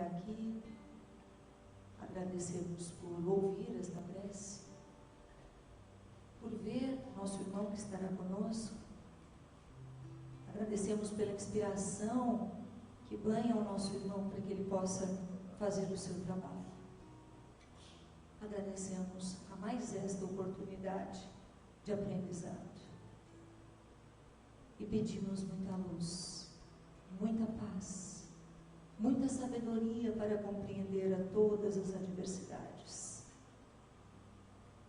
até aqui. Agradecemos por ouvir esta prece, por ver nosso irmão que estará conosco. Agradecemos pela inspiração que banha o nosso irmão para que ele possa fazer o seu trabalho. Agradecemos a mais esta oportunidade de aprendizado. E pedimos muita luz, muita paz, muita sabedoria para compreender a todas as adversidades,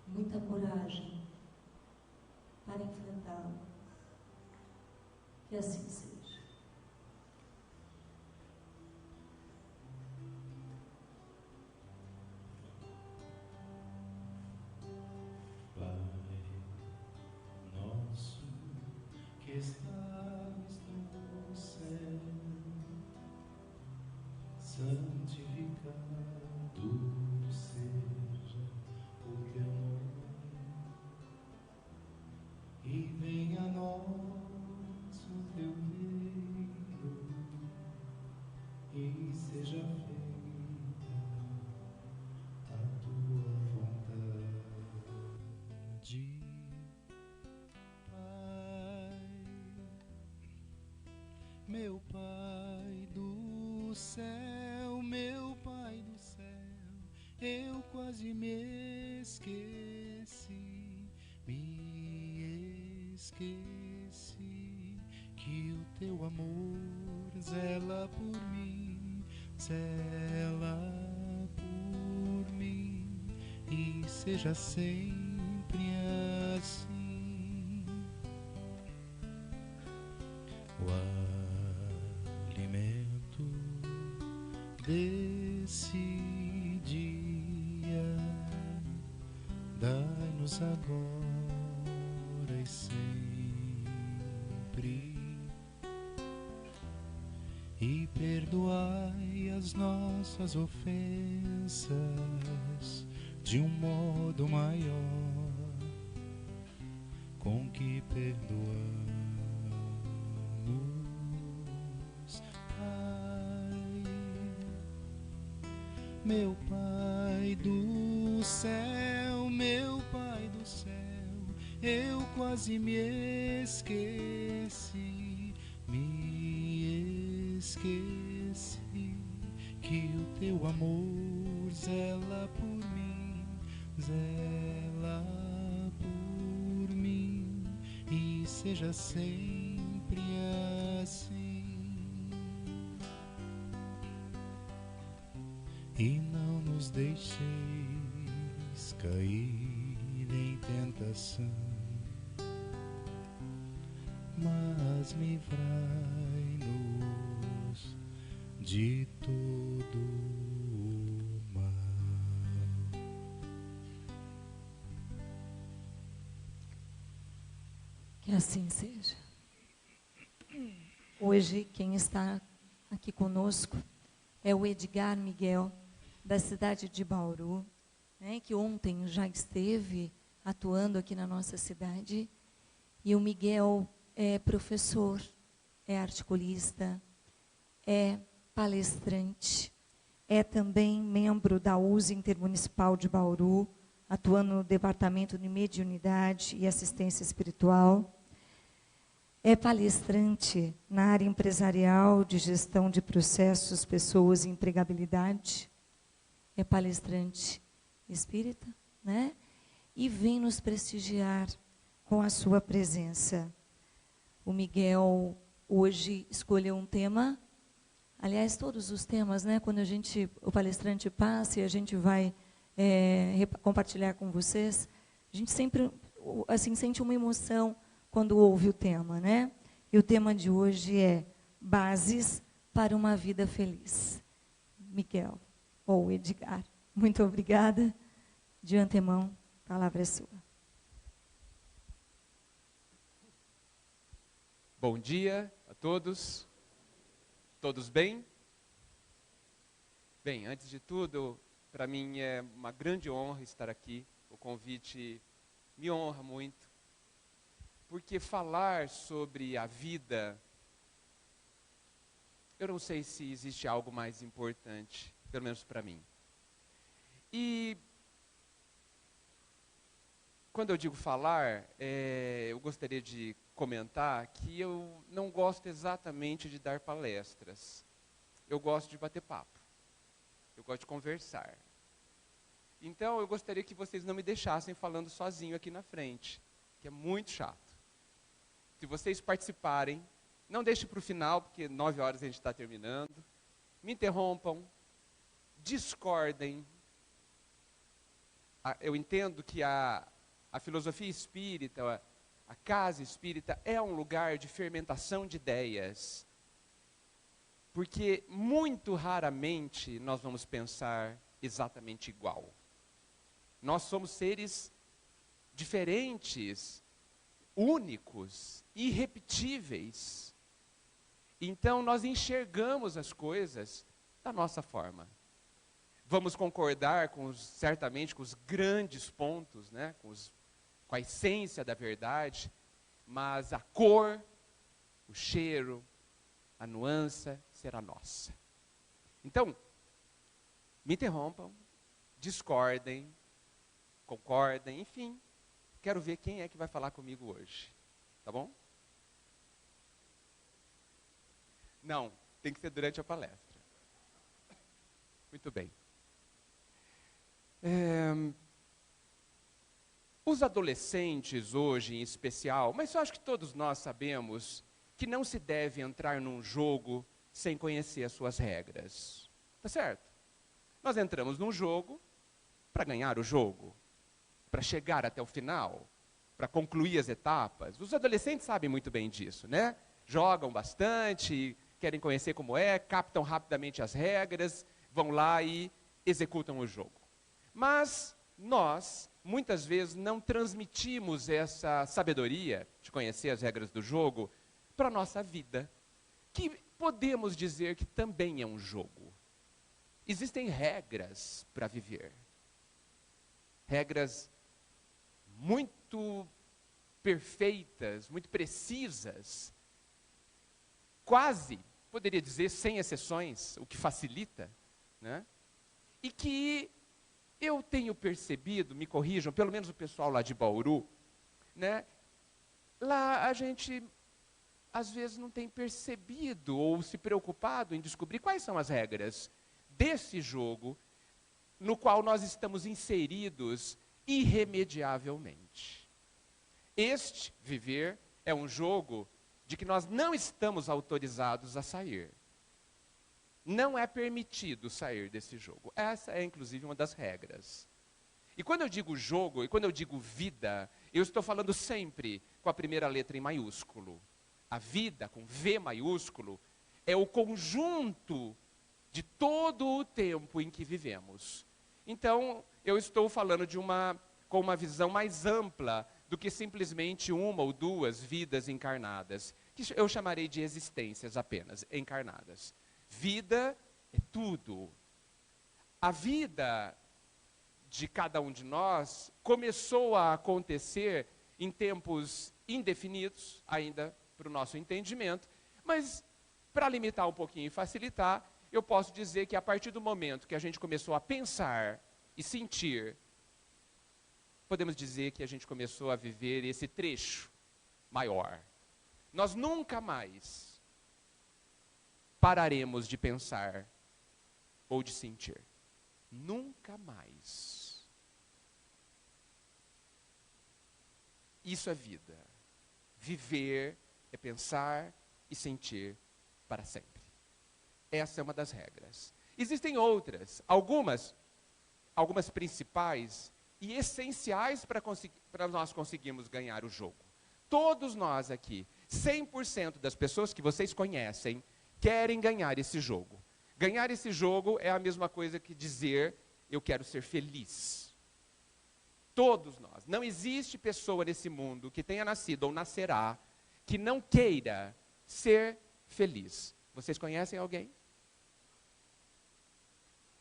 muita coragem para enfrentá-lo. Que assim seja. Pai nosso que estás no céu, santificado seja o teu nome, e venha a nós o teu reino, e seja feita a tua vontade. Pai, meu Pai do céu, meu Pai do céu, eu quase me esqueci que o teu amor zela por mim, e seja sempre assim. O alimento desse dia dai-nos agora e sempre, e perdoai as nossas ofensas de um modo maior com que perdoamos. Pai, meu Pai do céu, meu Pai do céu, eu quase me esqueci que o teu amor zela por mim, e seja sempre assim. E não nos deixeis cair em tentação, mas livrai-nos de todo o mal. Que assim seja. Hoje, quem está aqui conosco é o Edgar Miguel, da cidade de Bauru, né, que ontem já esteve atuando aqui na nossa cidade. E o Miguel é professor, é articulista, é palestrante, é também membro da USE Intermunicipal de Bauru, atuando no Departamento de Mediunidade e Assistência Espiritual. É palestrante na área empresarial de gestão de processos, pessoas e empregabilidade. É palestrante espírita, né? E vem nos prestigiar com a sua presença. O Miguel hoje escolheu um tema, aliás, todos os temas, né? Quando o palestrante passa e a gente vai compartilhar com vocês, a gente sempre assim, sente uma emoção quando ouve o tema, né? E o tema de hoje é Bases para uma Vida Feliz. Miguel, ou Edgar, muito obrigada. De antemão, a palavra é sua. Bom dia a todos. Todos bem? Bem, antes de tudo, para mim é uma grande honra estar aqui. O convite me honra muito, porque falar sobre a vida, eu não sei se existe algo mais importante, pelo menos para mim. E quando eu digo falar, eu gostaria de comentar que eu não gosto exatamente de dar palestras. Eu gosto de bater papo. Eu gosto de conversar. Então, eu gostaria que vocês não me deixassem falando sozinho aqui na frente, que é muito chato. Se vocês participarem, não deixem para o final, porque 9 horas a gente está terminando. Me interrompam, discordem. Eu entendo que a filosofia espírita, a casa espírita, é um lugar de fermentação de ideias. Porque muito raramente nós vamos pensar exatamente igual. Nós somos seres diferentes, únicos, irrepetíveis. Então nós enxergamos as coisas da nossa forma. Vamos concordar certamente com os grandes pontos, né? com a essência da verdade, mas a cor, o cheiro, a nuance será nossa. Então, me interrompam, discordem, concordem, enfim, quero ver quem é que vai falar comigo hoje, tá bom? Não, tem que ser durante a palestra. Muito bem. Os adolescentes hoje em especial, mas eu acho que todos nós sabemos que não se deve entrar num jogo sem conhecer as suas regras. Tá certo? Nós entramos num jogo para ganhar o jogo, para chegar até o final, para concluir as etapas. Os adolescentes sabem muito bem disso, né? Jogam bastante, querem conhecer como é, captam rapidamente as regras, vão lá e executam o jogo. Mas nós, muitas vezes, não transmitimos essa sabedoria de conhecer as regras do jogo para a nossa vida, que podemos dizer que também é um jogo. Existem regras para viver. Regras muito perfeitas, muito precisas, quase, poderia dizer, sem exceções, o que facilita, né? E que eu tenho percebido, me corrijam, pelo menos o pessoal lá de Bauru, né? Lá a gente, às vezes, não tem percebido ou se preocupado em descobrir quais são as regras desse jogo no qual nós estamos inseridos irremediavelmente. Este viver é um jogo de que nós não estamos autorizados a sair. Não é permitido sair desse jogo. Essa é, inclusive, uma das regras. E quando eu digo jogo, e quando eu digo vida, eu estou falando sempre com a primeira letra em maiúsculo. A vida, com V maiúsculo, é o conjunto de todo o tempo em que vivemos. Então, eu estou falando com uma visão mais ampla do que simplesmente uma ou duas vidas encarnadas, que eu chamarei de existências apenas, encarnadas. Vida é tudo. A vida de cada um de nós começou a acontecer em tempos indefinidos, ainda para o nosso entendimento, mas para limitar um pouquinho e facilitar, eu posso dizer que a partir do momento que a gente começou a pensar e sentir, podemos dizer que a gente começou a viver esse trecho maior. Nós nunca mais pararemos de pensar ou de sentir. Nunca mais. Isso é vida. Viver é pensar e sentir para sempre. Essa é uma das regras. Existem outras, algumas principais e essenciais para nós conseguirmos ganhar o jogo. Todos nós aqui, 100% das pessoas que vocês conhecem, querem ganhar esse jogo. Ganhar esse jogo é a mesma coisa que dizer, eu quero ser feliz. Todos nós. Não existe pessoa nesse mundo que tenha nascido ou nascerá que não queira ser feliz. Vocês conhecem alguém?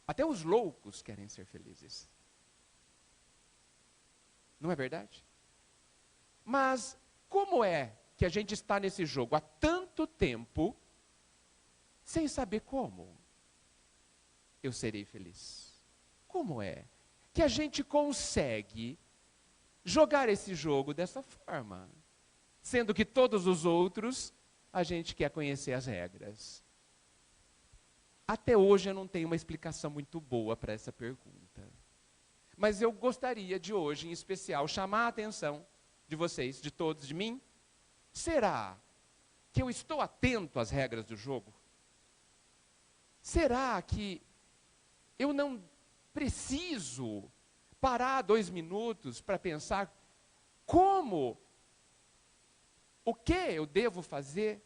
Até os loucos querem ser felizes. Não é verdade? Mas como é que a gente está nesse jogo há tanto tempo sem saber como eu serei feliz. Como é que a gente consegue jogar esse jogo dessa forma? Sendo que todos os outros, a gente quer conhecer as regras. Até hoje eu não tenho uma explicação muito boa para essa pergunta. Mas eu gostaria de hoje, em especial, chamar a atenção de vocês, de todos, de mim. Será que eu estou atento às regras do jogo? Será que eu não preciso parar 2 minutos para pensar o que eu devo fazer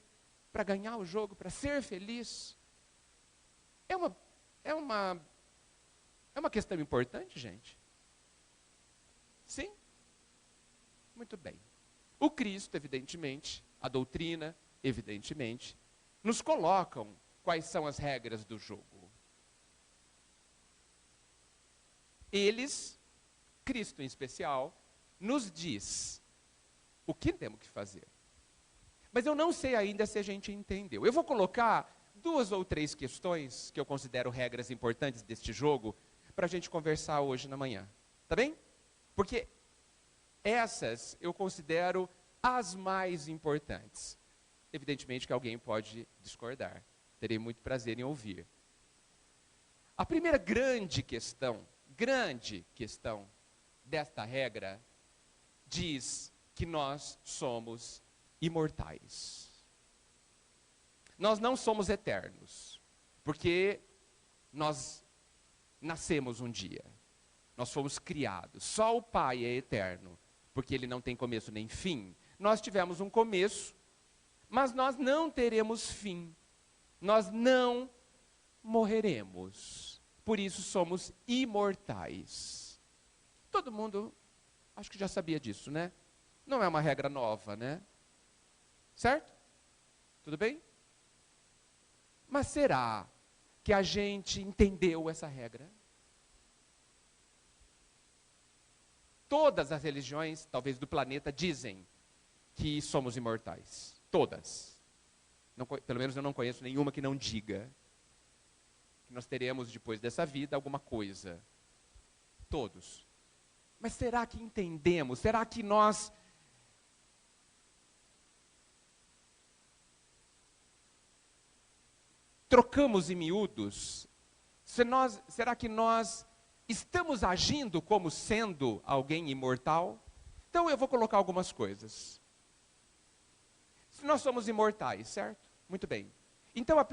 para ganhar o jogo, para ser feliz? É uma questão importante, gente? Sim? Muito bem. O Cristo, evidentemente, a doutrina, evidentemente, nos colocam quais são as regras do jogo. Eles, Cristo em especial, nos diz o que temos que fazer. Mas eu não sei ainda se a gente entendeu. Eu vou colocar 2 ou 3 questões que eu considero regras importantes deste jogo para a gente conversar hoje na manhã. Tá bem? Porque essas eu considero as mais importantes. Evidentemente que alguém pode discordar. Terei muito prazer em ouvir. A primeira grande questão desta regra diz que nós somos imortais. Nós não somos eternos, porque nós nascemos um dia. Nós fomos criados. Só o Pai é eterno, porque ele não tem começo nem fim. Nós tivemos um começo, mas nós não teremos fim. Nós não morreremos. Por isso somos imortais. Todo mundo, acho que já sabia disso, né? Não é uma regra nova, né? Certo? Tudo bem? Mas será que a gente entendeu essa regra? Todas as religiões, talvez do planeta, dizem que somos imortais. Todas. Não, pelo menos eu não conheço nenhuma que não diga que nós teremos depois dessa vida alguma coisa. Todos. Mas será que entendemos? Será que nós trocamos em miúdos? Será que nós estamos agindo como sendo alguém imortal? Então eu vou colocar algumas coisas. Se nós somos imortais, certo? Muito bem. Então a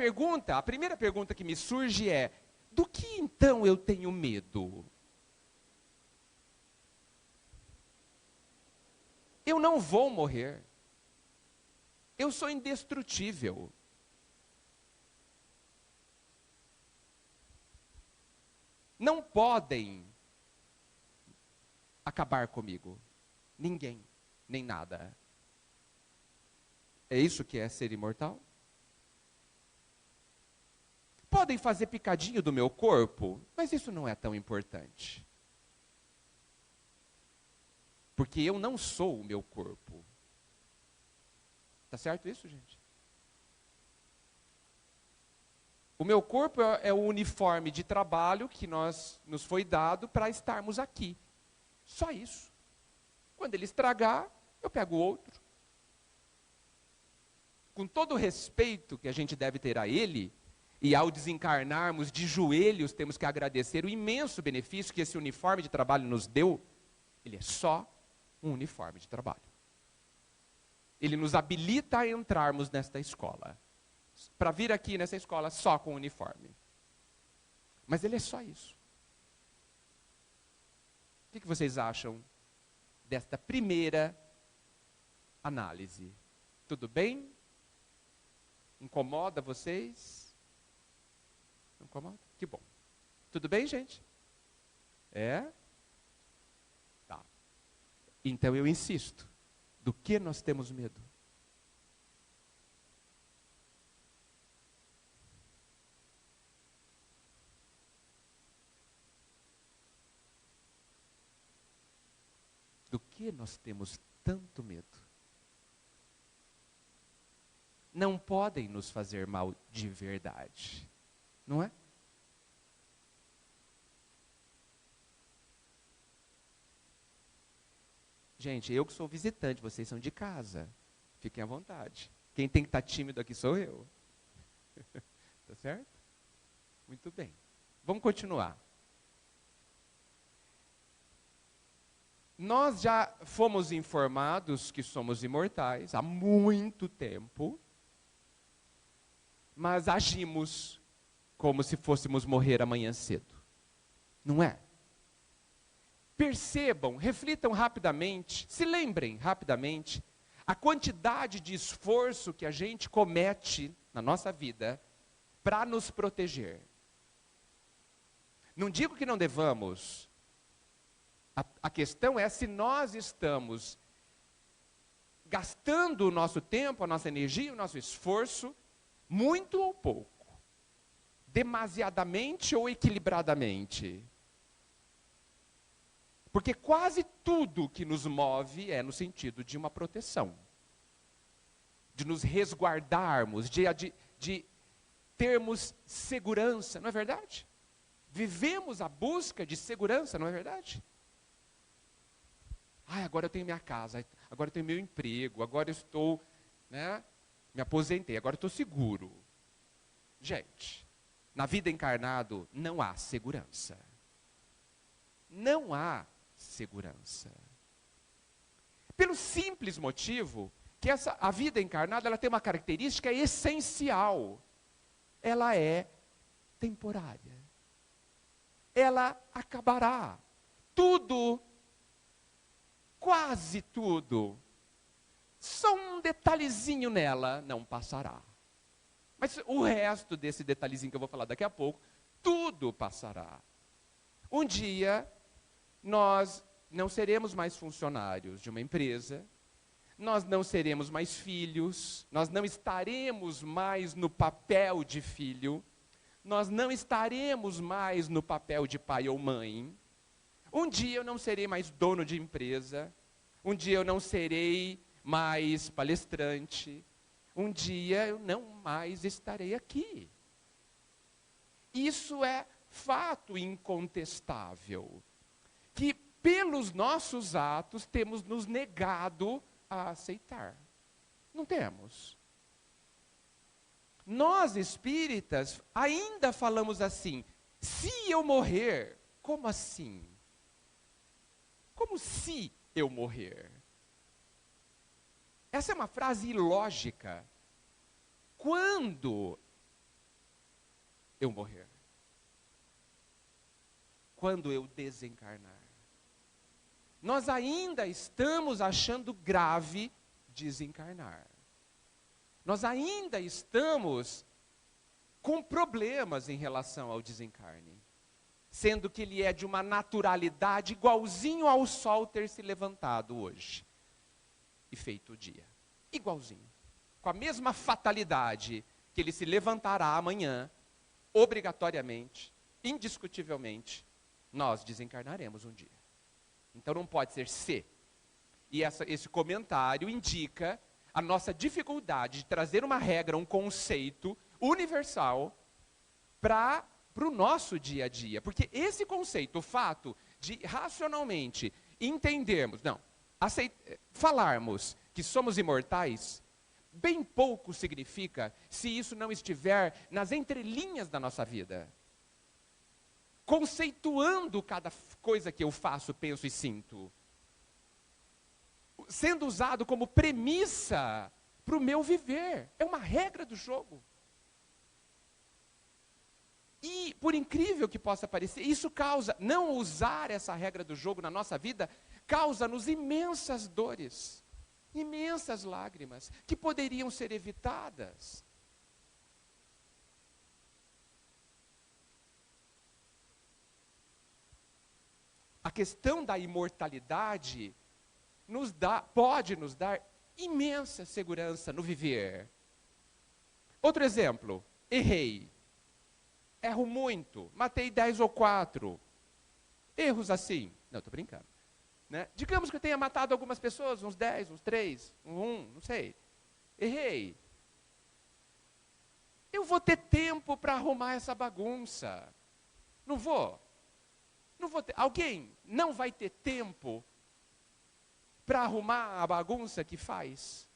primeira pergunta que me surge é: do que então eu tenho medo? Eu não vou morrer. Eu sou indestrutível. Não podem acabar comigo. Ninguém, nem nada. É isso que é ser imortal? Podem fazer picadinho do meu corpo, mas isso não é tão importante. Porque eu não sou o meu corpo. Tá certo isso, gente? O meu corpo é o uniforme de trabalho que nos foi dado para estarmos aqui. Só isso. Quando ele estragar, eu pego outro. Com todo o respeito que a gente deve ter a ele, e ao desencarnarmos de joelhos, temos que agradecer o imenso benefício que esse uniforme de trabalho nos deu. Ele é só um uniforme de trabalho. Ele nos habilita a entrarmos nesta escola. Para vir aqui nessa escola só com uniforme. Mas ele é só isso. O que vocês acham desta primeira análise? Tudo bem? Incomoda vocês? Não incomoda? Que bom. Tudo bem, gente? É? Tá. Então eu insisto. Do que nós temos medo? Do que nós temos tanto medo? não podem nos fazer mal de verdade. Não é? Gente, eu que sou visitante, vocês são de casa. Fiquem à vontade. Quem tem que estar tímido aqui sou eu. Tá certo? Muito bem. Vamos continuar. Nós já fomos informados que somos imortais há muito tempo, mas agimos como se fôssemos morrer amanhã cedo. Não é? Percebam, reflitam rapidamente, se lembrem rapidamente, a quantidade de esforço que a gente comete na nossa vida para nos proteger. Não digo que não devamos. A questão é se nós estamos gastando o nosso tempo, a nossa energia, o nosso esforço, muito ou pouco, demasiadamente ou equilibradamente. Porque quase tudo que nos move é no sentido de uma proteção, de nos resguardarmos, de termos segurança, não é verdade? Vivemos a busca de segurança, não é verdade? Agora eu tenho minha casa, agora eu tenho meu emprego, agora eu estou, me aposentei, agora eu estou seguro. Gente, na vida encarnado não há segurança. Não há segurança. Pelo simples motivo que a vida encarnada ela tem uma característica essencial. Ela é temporária. Ela acabará. Tudo, quase tudo, só um detalhezinho nela não passará. Mas o resto desse detalhezinho que eu vou falar daqui a pouco, tudo passará. Um dia, nós não seremos mais funcionários de uma empresa, nós não seremos mais filhos, nós não estaremos mais no papel de filho, nós não estaremos mais no papel de pai ou mãe. Um dia eu não serei mais dono de empresa, um dia eu não serei mais palestrante, um dia eu não mais estarei aqui. Isso é fato incontestável, que pelos nossos atos temos nos negado a aceitar. Não temos. Nós espíritas ainda falamos assim, se eu morrer, como assim? Como se eu morrer? Essa é uma frase ilógica. Quando eu morrer? Quando eu desencarnar? Nós ainda estamos achando grave desencarnar. Nós ainda estamos com problemas em relação ao desencarne. Sendo que ele é de uma naturalidade igualzinho ao sol ter se levantado hoje. E feito o dia. Igualzinho. Com a mesma fatalidade que ele se levantará amanhã, obrigatoriamente, indiscutivelmente, nós desencarnaremos um dia. Então não pode ser se. E esse comentário indica a nossa dificuldade de trazer uma regra, um conceito universal para o nosso dia a dia. Porque esse conceito, o fato de racionalmente entendermos, falarmos que somos imortais, bem pouco significa se isso não estiver nas entrelinhas da nossa vida. Conceituando cada coisa que eu faço, penso e sinto. Sendo usado como premissa para o meu viver. É uma regra do jogo. E, por incrível que possa parecer, isso causa, não usar essa regra do jogo na nossa vida, causa-nos imensas dores, imensas lágrimas, que poderiam ser evitadas. A questão da imortalidade pode nos dar imensa segurança no viver. Outro exemplo, errei. Erro muito, matei 10 ou 4. Erros assim. Não, estou brincando. Digamos que eu tenha matado algumas pessoas, uns 10, uns 3, um, não sei. Errei. Eu vou ter tempo para arrumar essa bagunça. Não vou. Não vou ter. Alguém não vai ter tempo para arrumar a bagunça que faz?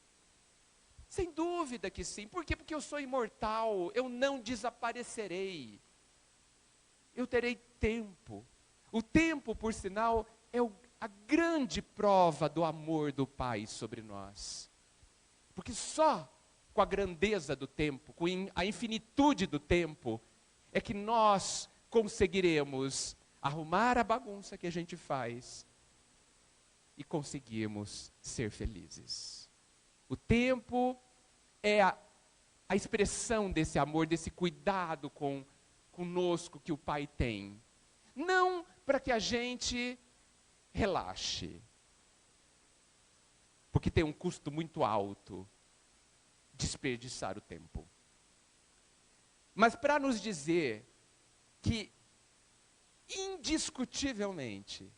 Sem dúvida que sim. Por quê? Porque eu sou imortal, eu não desaparecerei. Eu terei tempo. O tempo, por sinal, é a grande prova do amor do Pai sobre nós. Porque só com a grandeza do tempo, com a infinitude do tempo, é que nós conseguiremos arrumar a bagunça que a gente faz e conseguirmos ser felizes. O tempo é a expressão desse amor, desse cuidado conosco que o Pai tem. Não para que a gente relaxe, porque tem um custo muito alto desperdiçar o tempo. Mas para nos dizer que, indiscutivelmente,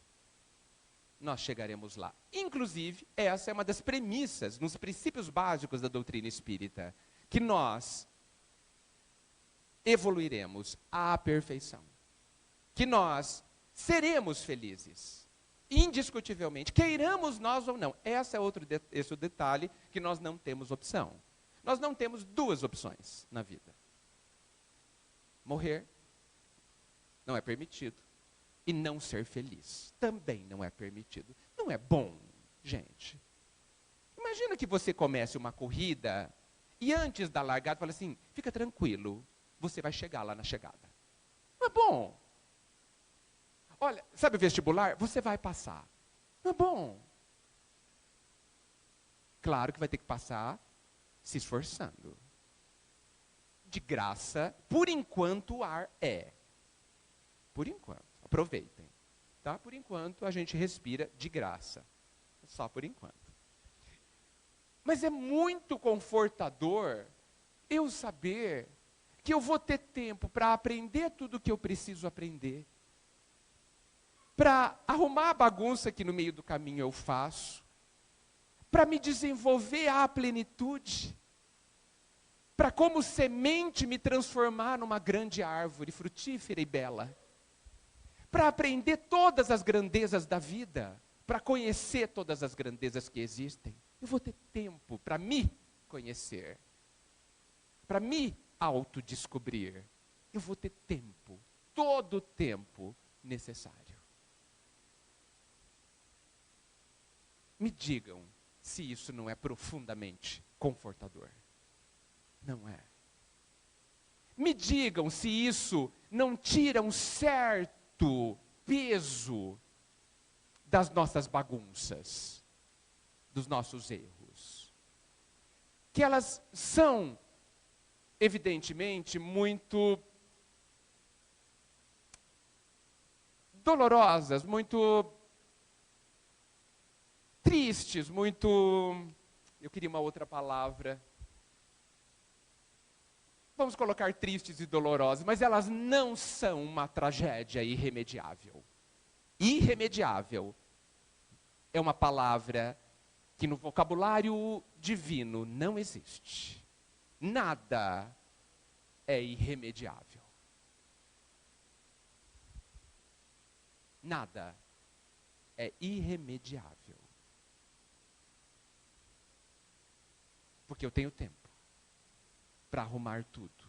nós chegaremos lá. Inclusive, essa é uma das premissas, nos princípios básicos da doutrina espírita, que nós evoluiremos à perfeição. Que nós seremos felizes. Indiscutivelmente, queiramos nós ou não. Esse é o detalhe, que nós não temos opção. Nós não temos duas opções na vida. Morrer não é permitido. E não ser feliz também não é permitido. Não é bom, gente. Imagina que você comece uma corrida e antes da largada fala assim, fica tranquilo, você vai chegar lá na chegada. Não é bom. Olha, sabe o vestibular? Você vai passar. Não é bom. Claro que vai ter que passar se esforçando. De graça, por enquanto o ar é. Por enquanto. Aproveitem, tá? Por enquanto a gente respira de graça, só por enquanto. Mas é muito confortador eu saber que eu vou ter tempo para aprender tudo o que eu preciso aprender, para arrumar a bagunça que no meio do caminho eu faço, para me desenvolver à plenitude, para como semente me transformar numa grande árvore frutífera e bela. Para aprender todas as grandezas da vida, para conhecer todas as grandezas que existem. Eu vou ter tempo para me conhecer, para me autodescobrir. Eu vou ter tempo, todo o tempo necessário. Me digam se isso não é profundamente confortador. Não é. Me digam se isso não tira um certo peso das nossas bagunças, dos nossos erros. Que elas são, evidentemente, muito dolorosas, muito tristes, muito... Eu queria uma outra palavra. Vamos colocar tristes e dolorosas, mas elas não são uma tragédia irremediável. Irremediável é uma palavra que no vocabulário divino não existe. Nada é irremediável. Nada é irremediável. Porque eu tenho tempo para arrumar tudo.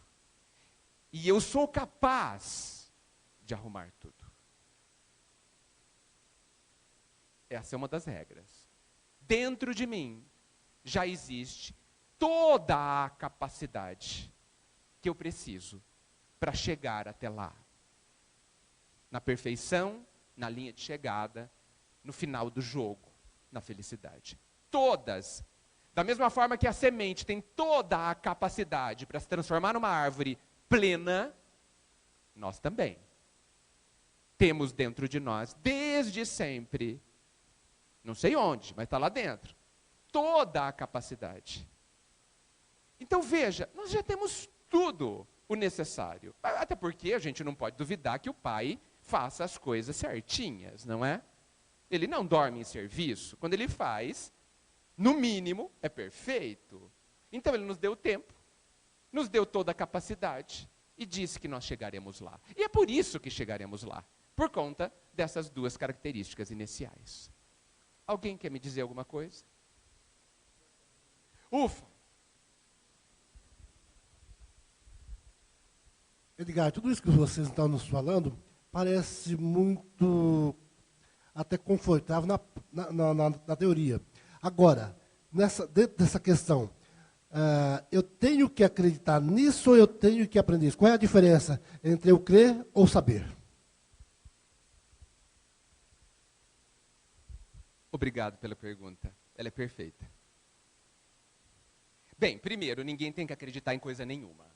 E eu sou capaz de arrumar tudo. Essa é uma das regras. Dentro de mim já existe toda a capacidade que eu preciso para chegar até lá. Na perfeição, na linha de chegada, no final do jogo, na felicidade. Todas. Da mesma forma que a semente tem toda a capacidade para se transformar numa árvore plena, nós também temos dentro de nós, desde sempre, não sei onde, mas está lá dentro, toda a capacidade. Então veja, nós já temos tudo o necessário. Até porque a gente não pode duvidar que o Pai faça as coisas certinhas, não é? Ele não dorme em serviço. Quando ele faz, no mínimo, é perfeito. Então ele nos deu tempo nos deu toda a capacidade e disse que nós chegaremos lá. E é por isso que chegaremos lá, por conta dessas duas características iniciais. Alguém quer me dizer alguma coisa? Ufa! Edgar, tudo isso que vocês estão nos falando parece muito até confortável na teoria. Agora, dentro dessa questão, eu tenho que acreditar nisso ou eu tenho que aprender isso? Qual é a diferença entre eu crer ou saber? Obrigado pela pergunta. Ela é perfeita. Bem, primeiro, ninguém tem que acreditar em coisa nenhuma.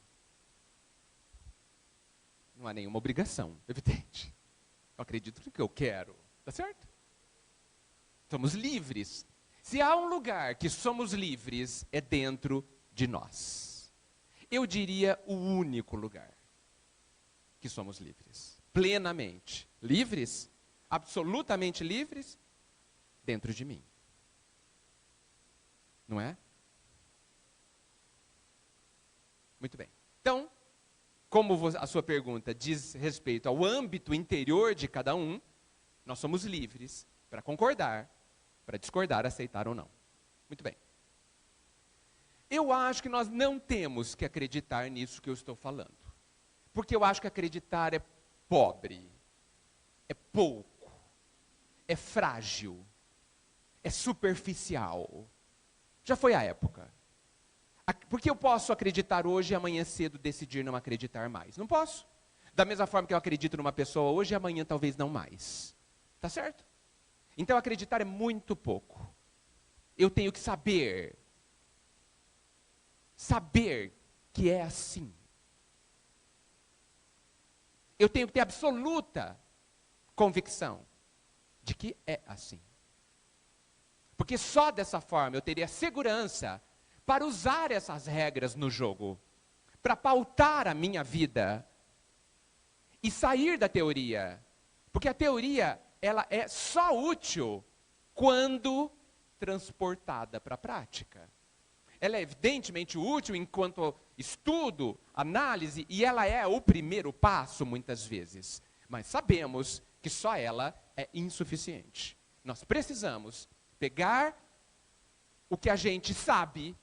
Não há nenhuma obrigação, evidente. Eu acredito no que eu quero, tá certo? Somos livres. Se há um lugar que somos livres, é dentro de nós. Eu diria o único lugar que somos livres. Plenamente livres, absolutamente livres, dentro de mim. Não é? Muito bem. Então, como a sua pergunta diz respeito ao âmbito interior de cada um, nós somos livres para concordar, para discordar, aceitar ou não. Muito bem. Eu acho que nós não temos que acreditar nisso que eu estou falando. Porque eu acho que acreditar é pobre, é pouco, é frágil, é superficial. Já foi a época. Porque eu posso acreditar hoje e amanhã cedo decidir não acreditar mais. Não posso. Da mesma forma que eu acredito numa pessoa hoje e amanhã talvez não mais. Tá certo? Então acreditar é muito pouco. Eu tenho que saber que é assim. Eu tenho que ter absoluta convicção de que é assim. Porque só dessa forma eu teria segurança para usar essas regras no jogo, para pautar a minha vida e sair da teoria. Porque a teoria, ela é só útil quando transportada para a prática. Ela é evidentemente útil enquanto estudo, análise, e ela é o primeiro passo muitas vezes. Mas sabemos que só ela é insuficiente. Nós precisamos pegar o que a gente sabe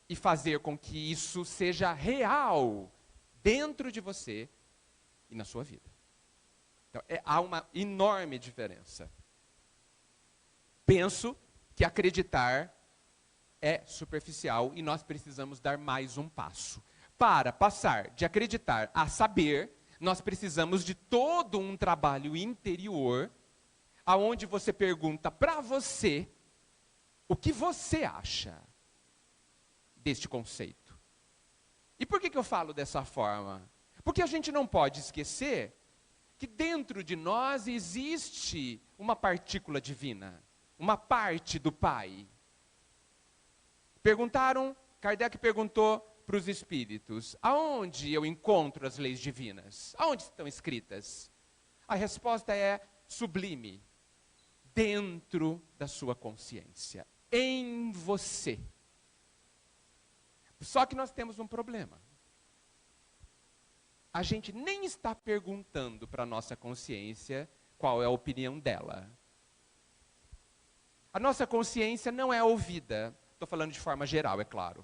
e fazer com que isso seja real dentro de você e na sua vida. Então, há uma enorme diferença. Penso que acreditar é superficial e nós precisamos dar mais um passo. Para passar de acreditar a saber, nós precisamos de todo um trabalho interior, aonde você pergunta para você o que você acha deste conceito. E por que eu falo dessa forma? Porque a gente não pode esquecer que dentro de nós existe uma partícula divina, uma parte do Pai. Kardec perguntou para os espíritos, aonde eu encontro as leis divinas? Aonde estão escritas? A resposta é sublime, dentro da sua consciência, em você. Só que nós temos um problema. A gente nem está perguntando para a nossa consciência qual é a opinião dela. A nossa consciência não é ouvida. Estou falando de forma geral, é claro.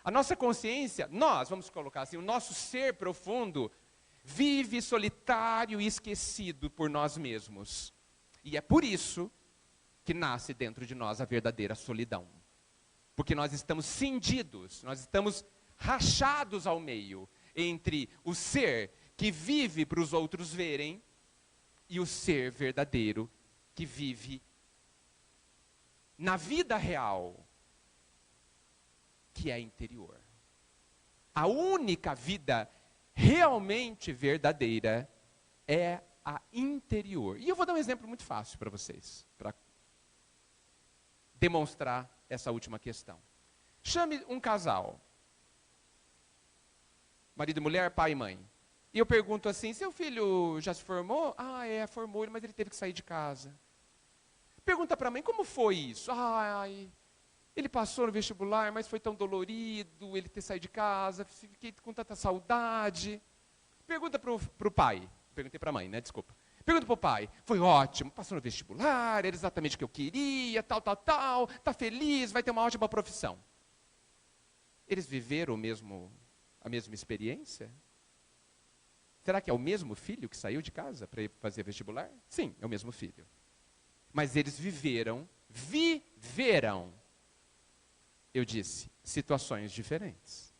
A nossa consciência, vamos colocar assim, o nosso ser profundo vive solitário e esquecido por nós mesmos. E é por isso que nasce dentro de nós a verdadeira solidão. Porque nós estamos cindidos, nós estamos rachados ao meio entre o ser que vive para os outros verem e o ser verdadeiro que vive na vida real, que é interior. A única vida realmente verdadeira é a interior. E eu vou dar um exemplo muito fácil para vocês, para demonstrar essa última questão. Chame um casal, marido e mulher, pai e mãe. E eu pergunto assim, seu filho já se formou? Formou, mas ele teve que sair de casa. Pergunta para a mãe, como foi isso? Ele passou no vestibular, mas foi tão dolorido ele ter saído de casa, fiquei com tanta saudade. Pergunta para o pai, perguntei para a mãe, né, desculpa. Pergunta para o pai, foi ótimo, passou no vestibular, era exatamente o que eu queria, tal, está feliz, vai ter uma ótima profissão. Eles viveram a mesma experiência? Será que é o mesmo filho que saiu de casa para ir fazer vestibular? Sim, é o mesmo filho. Mas eles viveram, eu disse, situações diferentes.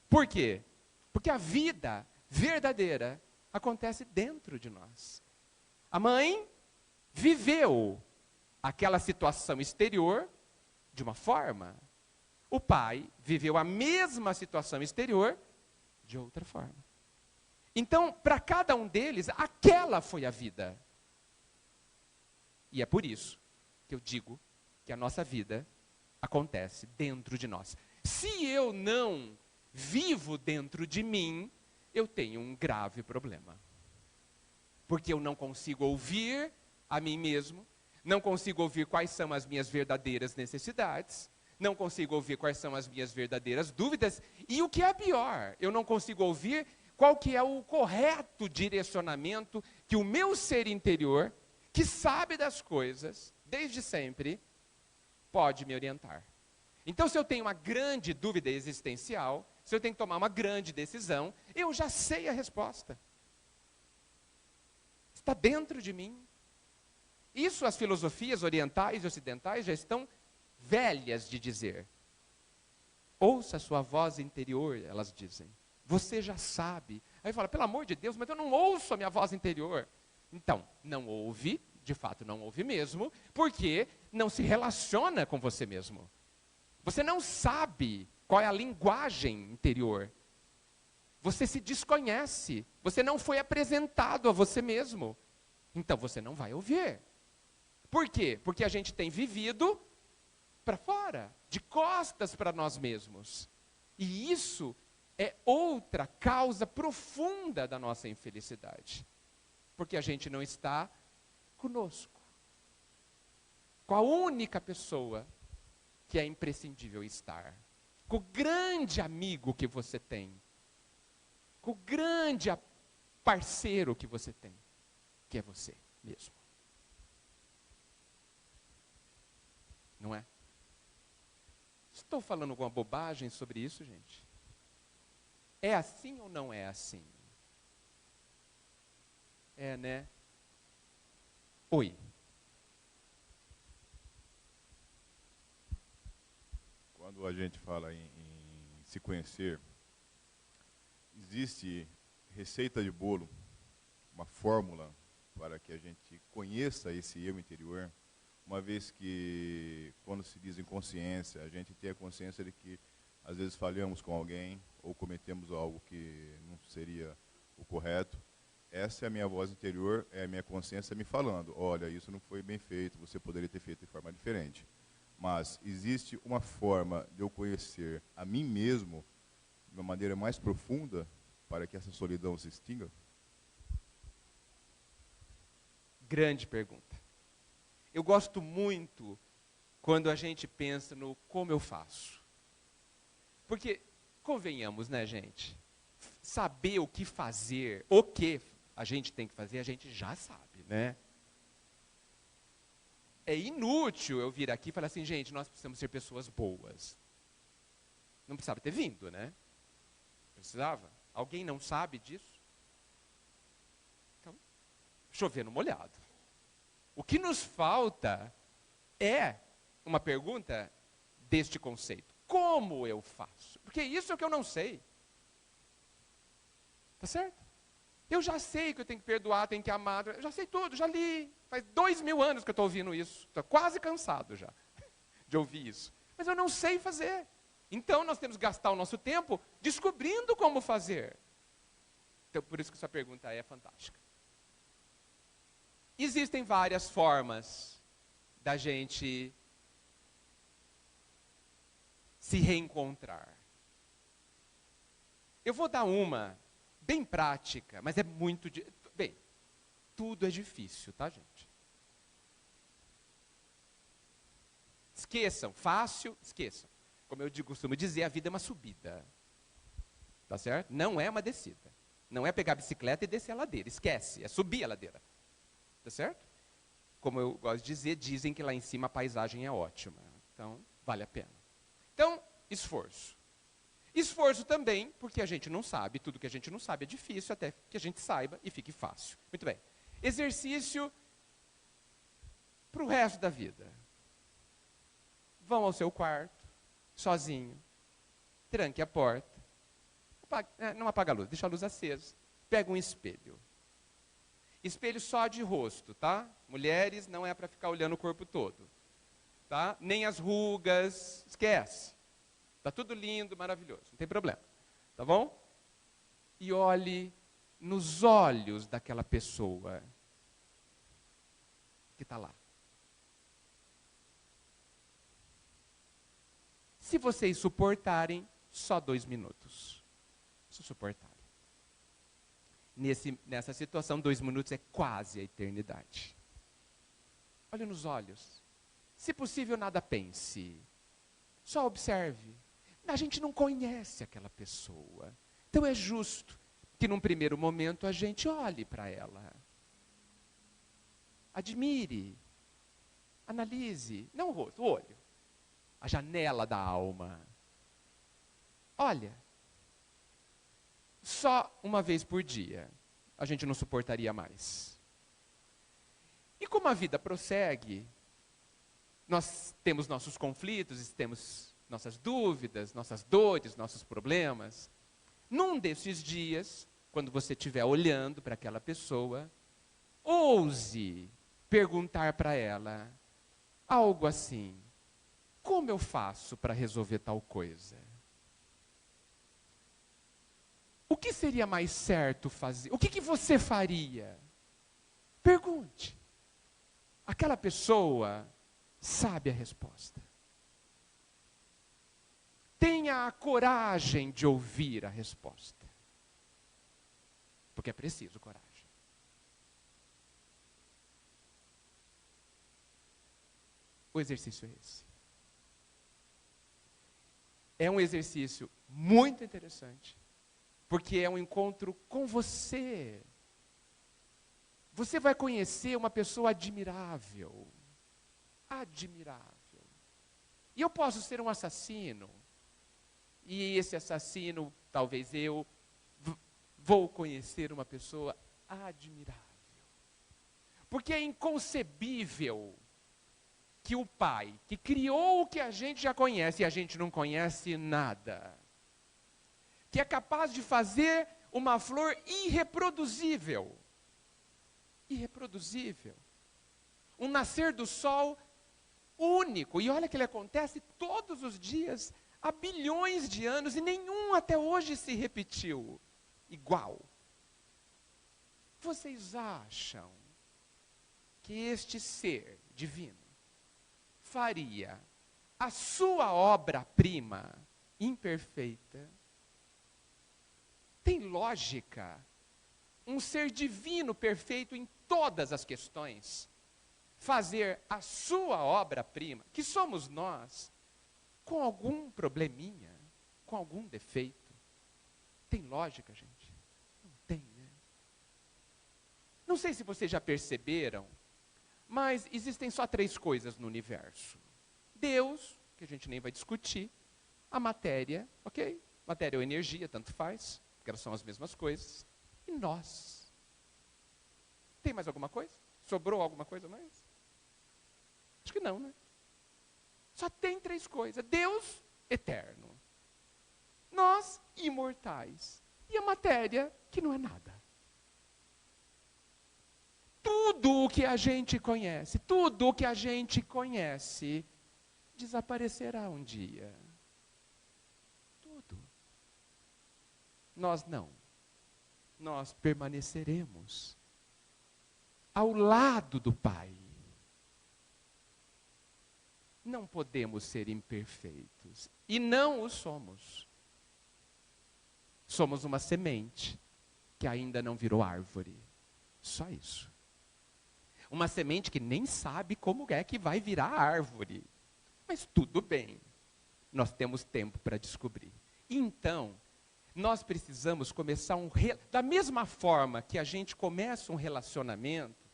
Por quê? Porque a vida verdadeira acontece dentro de nós. A mãe viveu aquela situação exterior de uma forma. O pai viveu a mesma situação exterior de outra forma. Então, para cada um deles, aquela foi a vida. E é por isso que eu digo que a nossa vida acontece dentro de nós. Se eu não vivo dentro de mim, eu tenho um grave problema. Porque eu não consigo ouvir a mim mesmo, não consigo ouvir quais são as minhas verdadeiras necessidades, não consigo ouvir quais são as minhas verdadeiras dúvidas, e o que é pior, eu não consigo ouvir qual que é o correto direcionamento que o meu ser interior, que sabe das coisas, desde sempre, pode me orientar. Então, se eu tenho uma grande dúvida existencial, se eu tenho que tomar uma grande decisão, eu já sei a resposta. Está dentro de mim. Isso as filosofias orientais e ocidentais já estão velhas de dizer. Ouça a sua voz interior, elas dizem. Você já sabe. Aí fala, pelo amor de Deus, mas eu não ouço a minha voz interior. Então, não ouve, de fato não ouve mesmo, porque não se relaciona com você mesmo. Você não sabe qual é a linguagem interior. Você se desconhece. Você não foi apresentado a você mesmo. Então você não vai ouvir. Por quê? Porque a gente tem vivido para fora, de costas para nós mesmos. E isso é outra causa profunda da nossa infelicidade. Porque a gente não está conosco. Com a única pessoa que é imprescindível estar. Com o grande amigo que você tem. Com o grande parceiro que você tem. Que é você mesmo. Não é? Estou falando alguma bobagem sobre isso, gente? É assim ou não é assim? É, né? Oi. Quando a gente fala em se conhecer, existe receita de bolo, uma fórmula para que a gente conheça esse eu interior, uma vez que, quando se diz em consciência, a gente tem a consciência de que às vezes falhamos com alguém ou cometemos algo que não seria o correto. Essa é a minha voz interior, é a minha consciência me falando, olha, isso não foi bem feito, você poderia ter feito de forma diferente. Mas existe uma forma de eu conhecer a mim mesmo de uma maneira mais profunda para que essa solidão se extinga? Grande pergunta. Eu gosto muito quando a gente pensa no como eu faço. Porque, convenhamos, né, gente? Saber o que fazer, o que a gente tem que fazer, a gente já sabe, né? É inútil eu vir aqui e falar assim, gente, nós precisamos ser pessoas boas. Não precisava ter vindo, né? Precisava? Alguém não sabe disso? Então, chover no molhado. O que nos falta é uma pergunta deste conceito. Como eu faço? Porque isso é o que eu não sei. Tá certo? Eu já sei que eu tenho que perdoar, tenho que amar, eu já sei tudo, já li. Faz 2000 anos que eu estou ouvindo isso. Estou quase cansado já de ouvir isso. Mas eu não sei fazer. Então nós temos que gastar o nosso tempo descobrindo como fazer. Então por isso que essa pergunta é fantástica. Existem várias formas da gente se reencontrar. Eu vou dar uma bem prática, mas é muito... Bem, tudo é difícil, tá, gente? Esqueçam, fácil, esqueçam. Como eu costumo dizer, a vida é uma subida. Tá certo? Não é uma descida. Não é pegar a bicicleta e descer a ladeira. Esquece, é subir a ladeira. Tá certo? Como eu gosto de dizer, dizem que lá em cima a paisagem é ótima. Então, vale a pena. Então, esforço. Esforço também, porque a gente não sabe, tudo que a gente não sabe é difícil, até que a gente saiba e fique fácil. Muito bem. Exercício para o resto da vida. Vão ao seu quarto, sozinho, tranque a porta, não apaga a luz, deixa a luz acesa, pega um espelho. Espelho só de rosto, tá? Mulheres, não é para ficar olhando o corpo todo, tá? Nem as rugas, esquece. Tá tudo lindo, maravilhoso, não tem problema, tá bom? E olhe nos olhos daquela pessoa que está lá. Se vocês suportarem, só 2 minutos. Se suportarem. Nessa situação, 2 minutos é quase a eternidade. Olhe nos olhos. Se possível, nada pense. Só observe. A gente não conhece aquela pessoa. Então é justo que num primeiro momento a gente olhe para ela. Admire. Analise. Não o rosto, o olho. A janela da alma. Olha, só uma vez por dia a gente não suportaria mais. E como a vida prossegue, nós temos nossos conflitos, temos nossas dúvidas, nossas dores, nossos problemas. Num desses dias, quando você estiver olhando para aquela pessoa, ouse perguntar para ela algo assim: como eu faço para resolver tal coisa? O que seria mais certo fazer? O que você faria? Pergunte. Aquela pessoa sabe a resposta. Tenha a coragem de ouvir a resposta. Porque é preciso coragem. O exercício é esse. É um exercício muito interessante, porque é um encontro com você. Você vai conhecer uma pessoa admirável. Admirável. E eu posso ser um assassino. E esse assassino, talvez eu, vou conhecer uma pessoa admirável. Porque é inconcebível que o Pai, que criou o que a gente já conhece, e a gente não conhece nada, que é capaz de fazer uma flor irreproduzível, um nascer do sol único, e olha que ele acontece todos os dias, há bilhões de anos, e nenhum até hoje se repetiu igual. Vocês acham que este ser divino faria a sua obra-prima imperfeita? Tem lógica um ser divino perfeito em todas as questões fazer a sua obra-prima, que somos nós, com algum probleminha, com algum defeito? Tem lógica, gente? Não tem, né? Não sei se vocês já perceberam, mas existem só 3 coisas no universo. Deus, que a gente nem vai discutir, a matéria, ok? Matéria ou energia, tanto faz, porque elas são as mesmas coisas, e nós. Tem mais alguma coisa? Sobrou alguma coisa mais? Acho que não, né? Só tem 3 coisas. Deus, eterno. Nós, imortais. E a matéria, que não é nada. Tudo o que a gente conhece, desaparecerá um dia. Tudo. Nós não. Nós permaneceremos ao lado do Pai. Não podemos ser imperfeitos. E não o somos. Somos uma semente que ainda não virou árvore. Só isso. Uma semente que nem sabe como é que vai virar árvore. Mas tudo bem, nós temos tempo para descobrir. Então, nós precisamos começar da mesma forma que a gente começa um relacionamento,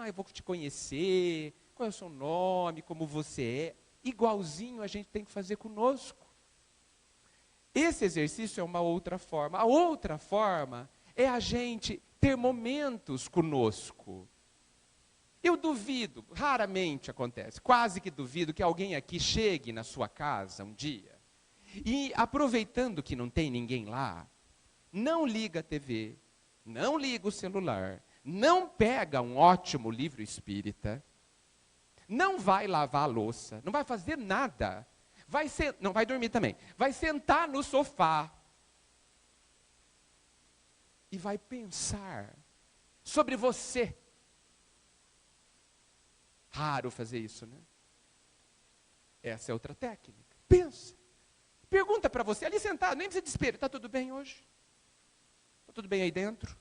eu vou te conhecer, qual é o seu nome, como você é, igualzinho a gente tem que fazer conosco. Esse exercício é uma outra forma. A outra forma é a gente ter momentos conosco. Eu duvido, raramente acontece, quase que duvido que alguém aqui chegue na sua casa um dia e, aproveitando que não tem ninguém lá, não liga a TV, não liga o celular, não pega um ótimo livro espírita, não vai lavar a louça, não vai fazer nada, não vai dormir também, vai sentar no sofá e vai pensar sobre você. Raro fazer isso, né? Essa é outra técnica. Pensa. Pergunta para você, ali sentado, nem precisa desespero. Está tudo bem hoje? Está tudo bem aí dentro?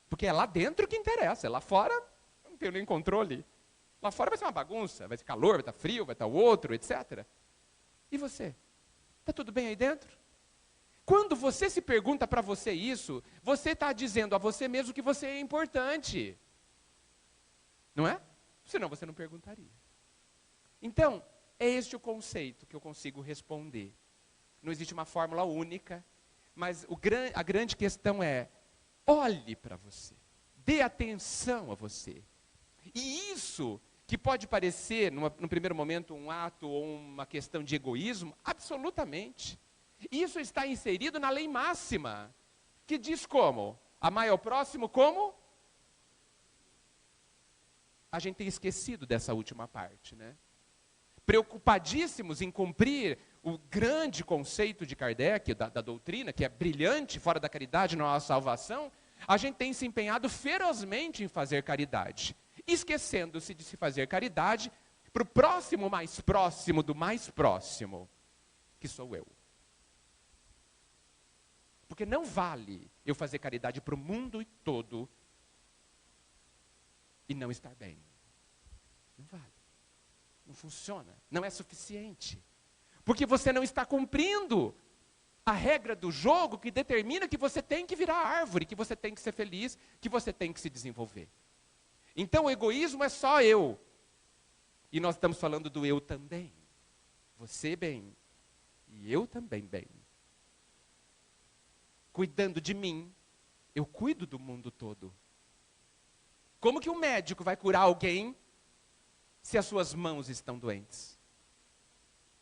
Porque é lá dentro que interessa. É lá fora, eu não tenho nem controle. Lá fora vai ser uma bagunça. Vai ser calor, vai estar frio, vai estar o outro, etc. E você? Está tudo bem aí dentro? Quando você se pergunta para você isso, você está dizendo a você mesmo que você é importante. Não é? Senão você não perguntaria. Então, é este o conceito que eu consigo responder. Não existe uma fórmula única, mas a grande questão é, olhe para você, dê atenção a você. E isso, que pode parecer, no primeiro momento, um ato ou uma questão de egoísmo, absolutamente. Isso está inserido na lei máxima, que diz como? Amar ao próximo como? A gente tem esquecido dessa última parte, né? Preocupadíssimos em cumprir o grande conceito de Kardec, da doutrina, que é brilhante, fora da caridade não há salvação, a gente tem se empenhado ferozmente em fazer caridade, esquecendo-se de se fazer caridade para o próximo mais próximo do mais próximo, que sou eu. Porque não vale eu fazer caridade para o mundo todo e não estar bem. Não vale. Não funciona. Não é suficiente. Porque você não está cumprindo a regra do jogo que determina que você tem que virar árvore, que você tem que ser feliz, que você tem que se desenvolver. Então o egoísmo é só eu. E nós estamos falando do eu também. Você bem. E eu também bem. Cuidando de mim, eu cuido do mundo todo. Como que um médico vai curar alguém se as suas mãos estão doentes?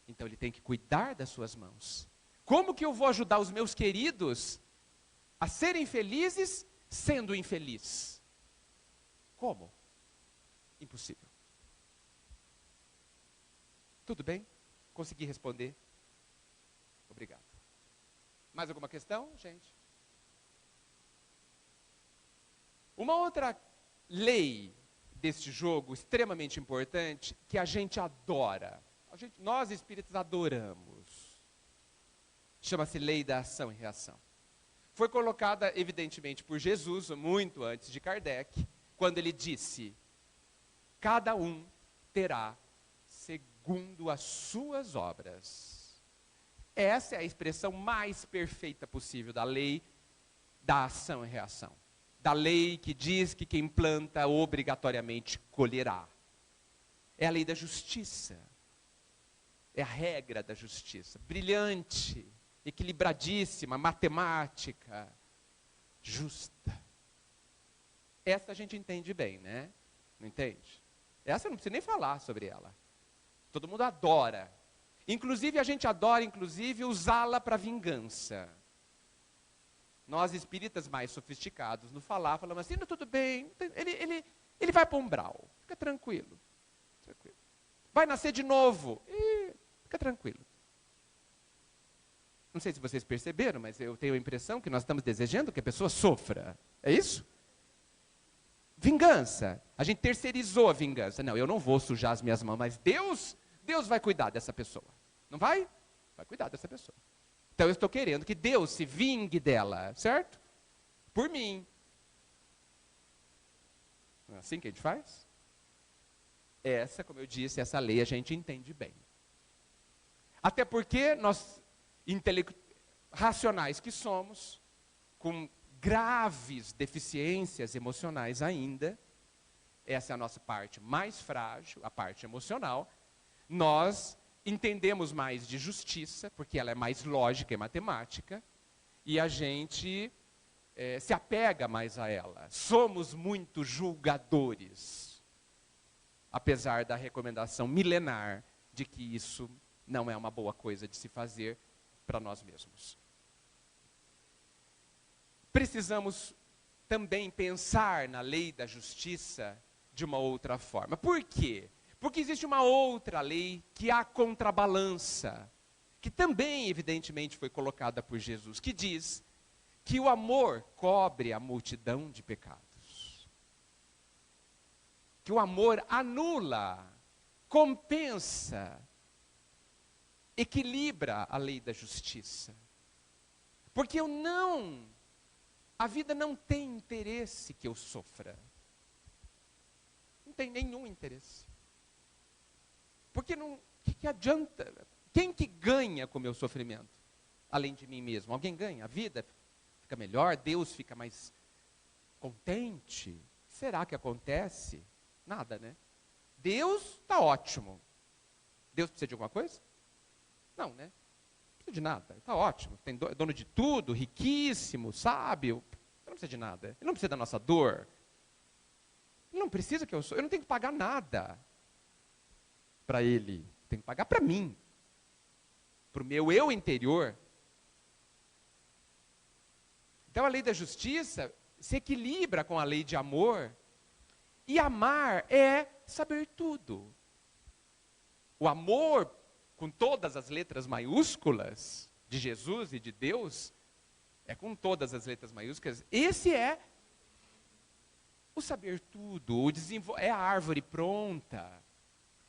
Então ele tem que cuidar das suas mãos. Como que eu vou ajudar os meus queridos a serem felizes sendo infeliz? Como? Impossível. Tudo bem? Consegui responder? Obrigado. Mais alguma questão, gente? Uma outra lei deste jogo extremamente importante, que a gente adora, nós espíritas adoramos, chama-se lei da ação e reação. Foi colocada evidentemente por Jesus, muito antes de Kardec, quando ele disse, cada um terá segundo as suas obras. Essa é a expressão mais perfeita possível da lei da ação e reação. Da lei que diz que quem planta obrigatoriamente colherá. É a lei da justiça. É a regra da justiça. Brilhante, equilibradíssima, matemática, justa. Essa a gente entende bem, né? Não entende? Essa eu não preciso nem falar sobre ela. Todo mundo adora. Inclusive, a gente adora, usá-la para vingança. Nós espíritas mais sofisticados, no falamos assim, não, tudo bem, ele vai para o umbral, fica tranquilo. Vai nascer de novo, fica tranquilo. Não sei se vocês perceberam, mas eu tenho a impressão que nós estamos desejando que a pessoa sofra. É isso? Vingança. A gente terceirizou a vingança. Não, eu não vou sujar as minhas mãos, mas Deus vai cuidar dessa pessoa. Não vai? Vai cuidar dessa pessoa. Então eu estou querendo que Deus se vingue dela, certo? Por mim. Não é assim que a gente faz? essa, como eu disse, essa lei a gente entende bem. Até porque nós, racionais que somos, com graves deficiências emocionais ainda, essa é a nossa parte mais frágil, a parte emocional, nós entendemos mais de justiça, porque ela é mais lógica e matemática, e a gente se apega mais a ela. Somos muito julgadores, apesar da recomendação milenar de que isso não é uma boa coisa de se fazer para nós mesmos. Precisamos também pensar na lei da justiça de uma outra forma. Por quê? Porque existe uma outra lei que a contrabalança, que também, evidentemente, foi colocada por Jesus, que diz que o amor cobre a multidão de pecados. Que o amor anula, compensa, equilibra a lei da justiça. Porque a vida não tem interesse que eu sofra. Não tem nenhum interesse. Porque que adianta? Quem que ganha com o meu sofrimento? Além de mim mesmo. Alguém ganha? A vida fica melhor? Deus fica mais contente? Será que acontece? Nada, né? Deus está ótimo. Deus precisa de alguma coisa? Não, né? Não precisa de nada. Está ótimo. Tem dono de tudo, riquíssimo, sábio. Ele não precisa de nada. Ele não precisa da nossa dor. Ele não precisa que eu não tenho que pagar nada para ele. Tenho que pagar para mim. Para o meu eu interior. Então a lei da justiça se equilibra com a lei de amor. E amar é saber tudo. O amor, com todas as letras maiúsculas, de Jesus e de Deus, é com todas as letras maiúsculas. Esse é o saber tudo, é a árvore pronta.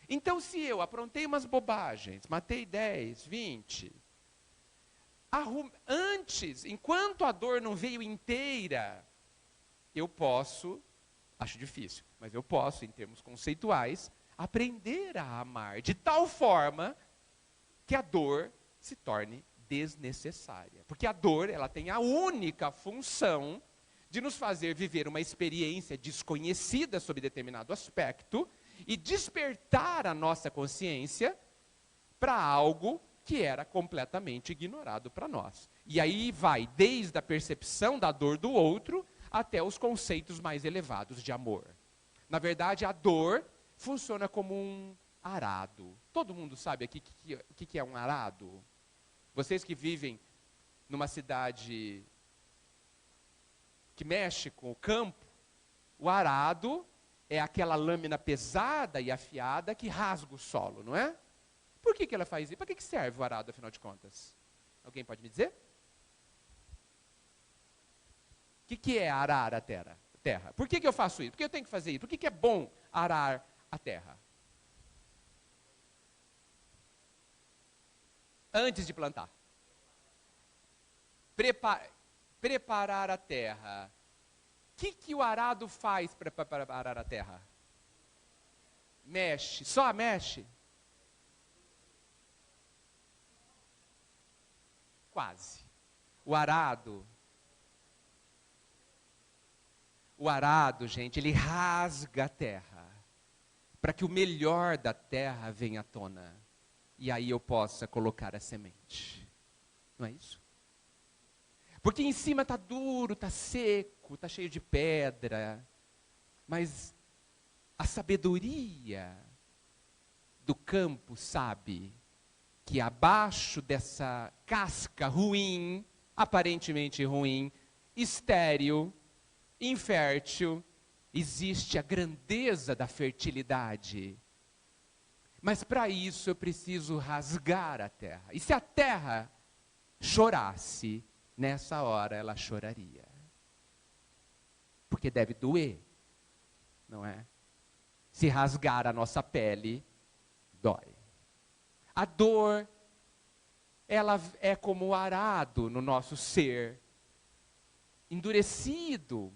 Então, se eu aprontei umas bobagens, matei 10, 20, antes, enquanto a dor não veio inteira, eu posso, acho difícil, mas eu posso, em termos conceituais, aprender a amar de tal forma que a dor se torne desnecessária. Porque a dor, ela tem a única função de nos fazer viver uma experiência desconhecida sobre determinado aspecto e despertar a nossa consciência para algo que era completamente ignorado para nós. E aí vai desde a percepção da dor do outro até os conceitos mais elevados de amor. Na verdade, a dor funciona como um arado. Todo mundo sabe aqui o que é um arado? Vocês que vivem numa cidade que mexe com o campo, o arado é aquela lâmina pesada e afiada que rasga o solo, não é? Por que ela faz isso? Para que serve o arado, afinal de contas? Alguém pode me dizer? O que é arar a terra? Por que eu faço isso? Por que eu tenho que fazer isso? Por que é bom arar a terra? Antes de plantar. Preparar a terra. O que o arado faz para preparar a terra? Mexe. Só mexe? Quase. O arado, gente, ele rasga a terra para que o melhor da terra venha à tona. E aí eu possa colocar a semente. Não é isso? Porque em cima está duro, está seco, está cheio de pedra. Mas a sabedoria do campo sabe que abaixo dessa casca ruim, aparentemente ruim, estéril, infértil, existe a grandeza da fertilidade. Mas para isso eu preciso rasgar a terra. E se a terra chorasse, nessa hora ela choraria. Porque deve doer, não é? Se rasgar a nossa pele, dói. A dor, ela é como o arado no nosso ser, endurecido,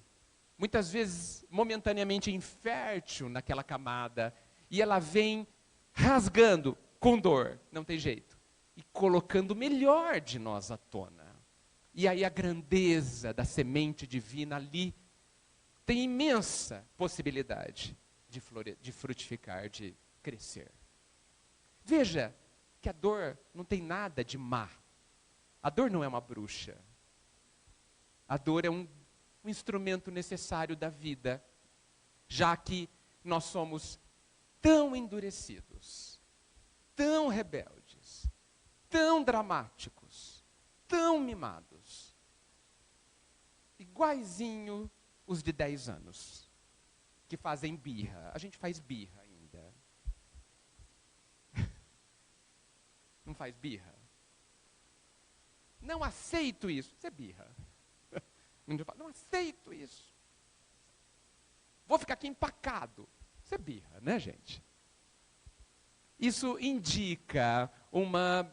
muitas vezes momentaneamente infértil naquela camada, E ela vem rasgando com dor, não tem jeito. E colocando o melhor de nós à tona. E aí a grandeza da semente divina ali tem imensa possibilidade de frutificar, de crescer. Veja que a dor não tem nada de má. A dor não é uma bruxa. A dor é um instrumento necessário da vida, já que nós somos tão endurecidos, tão rebeldes, tão dramáticos, tão mimados, iguaizinho os de 10 anos, que fazem birra. A gente faz birra ainda. Não faz birra? Não aceito isso. Isso é birra. Não aceito isso. Vou ficar aqui empacado. Isso é birra, né, gente? Isso indica uma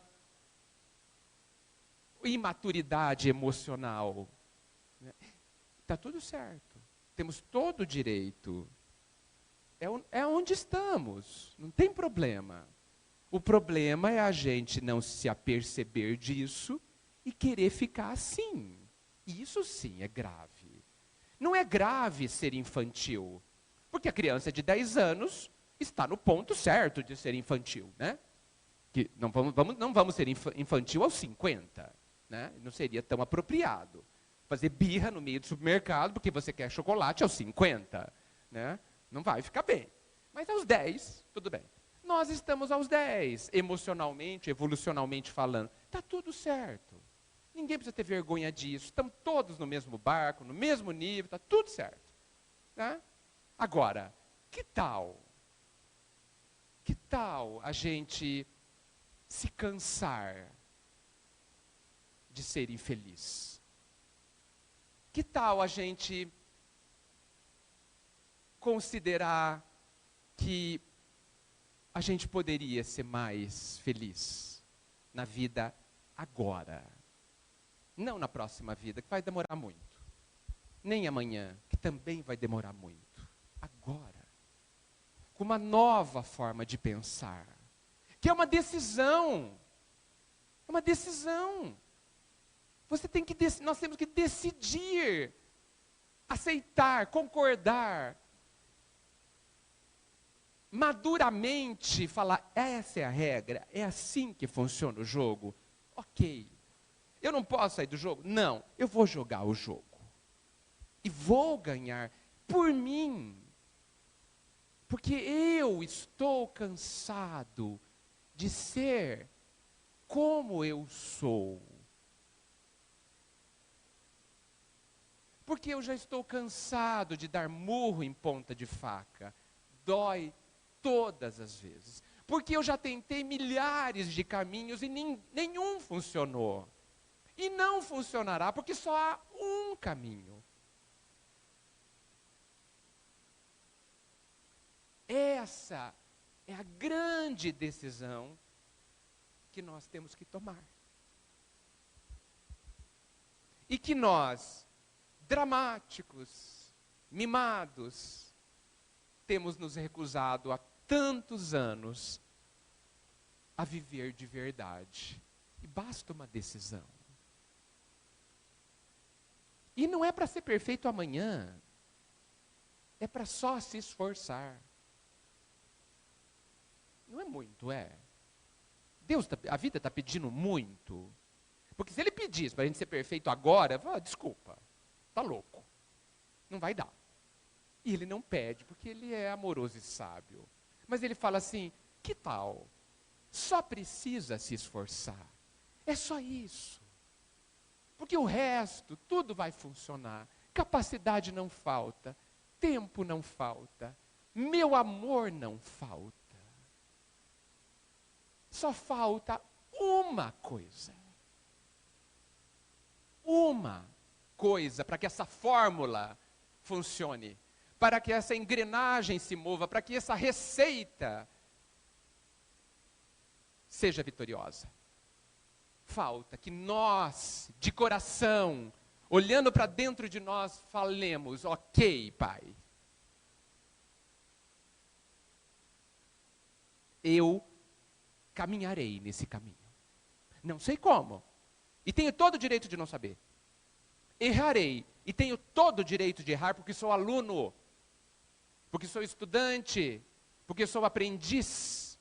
imaturidade emocional. Está tudo certo. Temos todo o direito. É onde estamos. Não tem problema. O problema é a gente não se aperceber disso e querer ficar assim. Isso sim é grave. Não é grave ser infantil. Porque a criança de 10 anos está no ponto certo de ser infantil, né? Que não vamos ser infantil aos 50, né? Não seria tão apropriado. Fazer birra no meio do supermercado porque você quer chocolate aos 50, né? Não vai ficar bem. Mas aos 10, tudo bem. Nós estamos aos 10, emocionalmente, evolucionalmente falando. Está tudo certo. Ninguém precisa ter vergonha disso. Estamos todos no mesmo barco, no mesmo nível, está tudo certo. Né? Agora, que tal? Que tal a gente se cansar de ser infeliz? Que tal a gente considerar que a gente poderia ser mais feliz na vida agora? Não na próxima vida, que vai demorar muito. Nem amanhã, que também vai demorar muito. Agora. Com uma nova forma de pensar. Que é uma decisão. É uma decisão. Nós temos que decidir. Aceitar, concordar. Maduramente falar, essa é a regra, é assim que funciona o jogo. Ok. Eu não posso sair do jogo? Não, eu vou jogar o jogo. E vou ganhar por mim. Porque eu estou cansado de ser como eu sou. Porque eu já estou cansado de dar murro em ponta de faca. Dói todas as vezes. Porque eu já tentei milhares de caminhos e nenhum funcionou. E não funcionará porque só há um caminho. Essa é a grande decisão que nós temos que tomar. E que nós, dramáticos, mimados, temos nos recusado há tantos anos a viver de verdade. E basta uma decisão. E não é para ser perfeito amanhã. É para só se esforçar. Não é muito, é. A vida está pedindo muito. Porque se ele pedisse para a gente ser perfeito agora, eu falo, desculpa, está louco. Não vai dar. E ele não pede, porque ele é amoroso e sábio. Mas ele fala assim, que tal? Só precisa se esforçar. É só isso. Porque o resto, tudo vai funcionar. Capacidade não falta. Tempo não falta. Meu amor não falta. Só falta uma coisa. Uma coisa para que essa fórmula funcione. Para que essa engrenagem se mova. Para que essa receita seja vitoriosa. Falta que nós, de coração, olhando para dentro de nós, falemos, ok, Pai. eu caminharei nesse caminho. Não sei como, e tenho todo o direito de não saber. Errarei, e tenho todo o direito de errar, porque sou aluno, porque sou estudante, porque sou aprendiz.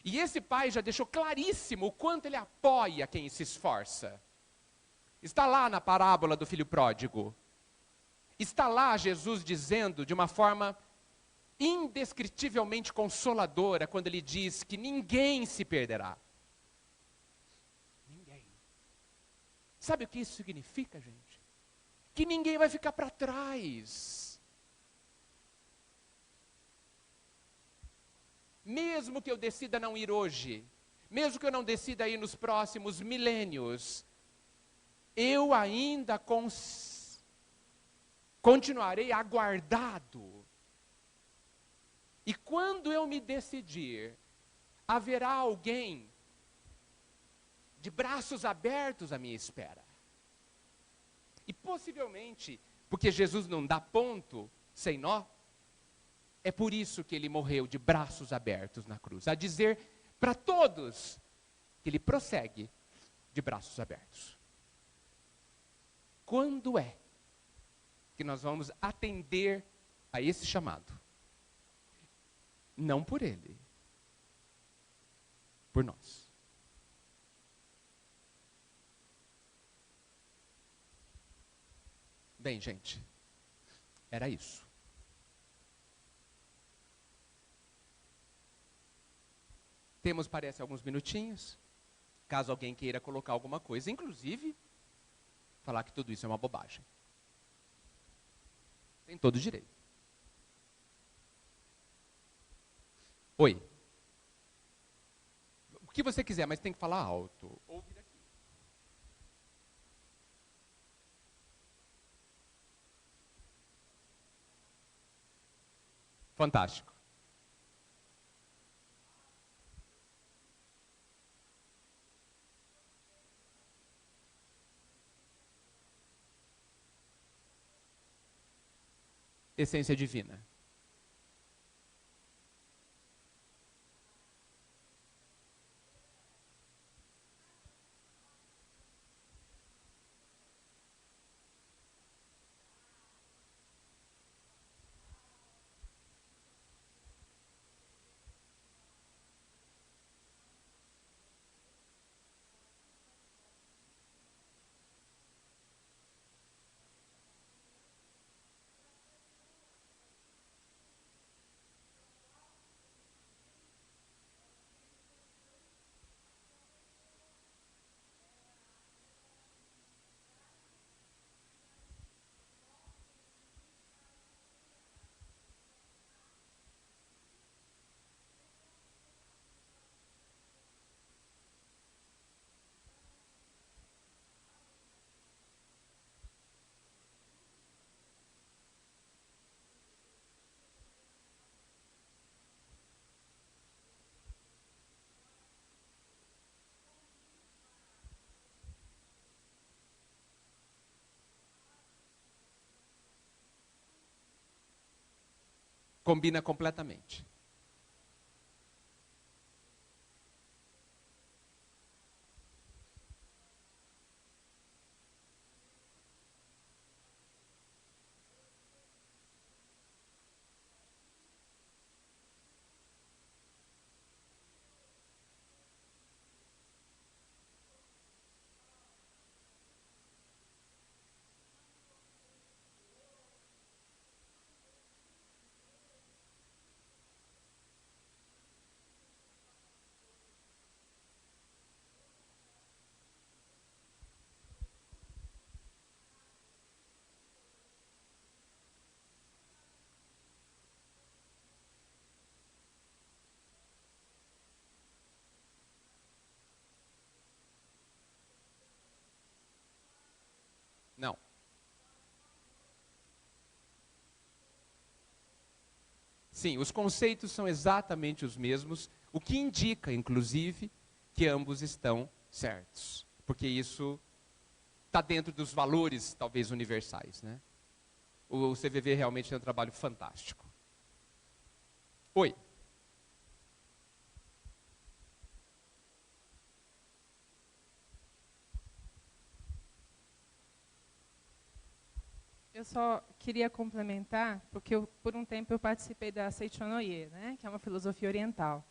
E esse pai já deixou claríssimo o quanto ele apoia quem se esforça. Está lá na parábola do filho pródigo. Está lá Jesus dizendo de uma forma indescritivelmente consoladora, quando ele diz que ninguém se perderá. Ninguém. Sabe o que isso significa, gente? Que ninguém vai ficar para trás. Mesmo que eu decida não ir hoje, mesmo que eu não decida ir nos próximos milênios, eu ainda continuarei aguardado. E quando eu me decidir, haverá alguém de braços abertos à minha espera. E possivelmente, porque Jesus não dá ponto sem nó, é por isso que ele morreu de braços abertos na cruz. A dizer para todos que ele prossegue de braços abertos. Quando é que nós vamos atender a esse chamado? Não por ele, por nós. Bem, gente, era isso. Temos, parece, alguns minutinhos, caso alguém queira colocar alguma coisa, inclusive, falar que tudo isso é uma bobagem. Tem todo o direito. Oi. O que você quiser, mas tem que falar alto. Ou vir aqui. Fantástico. Essência divina. Combina completamente. Não. Sim, os conceitos são exatamente os mesmos, o que indica, inclusive, que ambos estão certos. Porque isso está dentro dos valores, talvez, universais, né? O CVV realmente tem um trabalho fantástico. Oi. Eu só queria complementar, porque por um tempo eu participei da Seichonoye, né, que é uma filosofia oriental.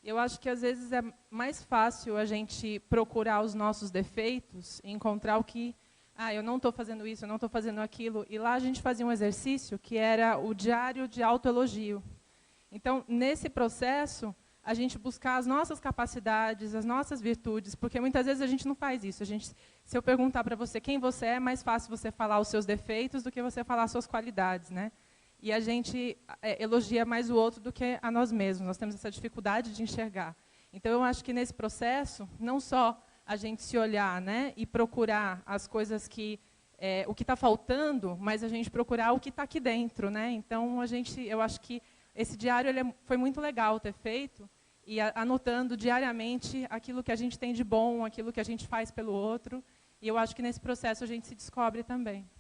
Eu acho que às vezes é mais fácil a gente procurar os nossos defeitos e encontrar o que, eu não estou fazendo isso, eu não estou fazendo aquilo. E lá a gente fazia um exercício que era o diário de autoelogio. Então, nesse processo, a gente buscar as nossas capacidades, as nossas virtudes, porque muitas vezes a gente não faz isso. Se eu perguntar para você quem você é mais fácil você falar os seus defeitos do que você falar as suas qualidades, né? E a gente elogia mais o outro do que a nós mesmos. Nós temos essa dificuldade de enxergar. Então, eu acho que nesse processo, não só a gente se olhar, né, e procurar as coisas que o que está faltando, mas a gente procurar o que está aqui dentro, né? Então, eu acho que esse diário foi muito legal ter feito, e anotando diariamente aquilo que a gente tem de bom, aquilo que a gente faz pelo outro. E eu acho que nesse processo a gente se descobre também.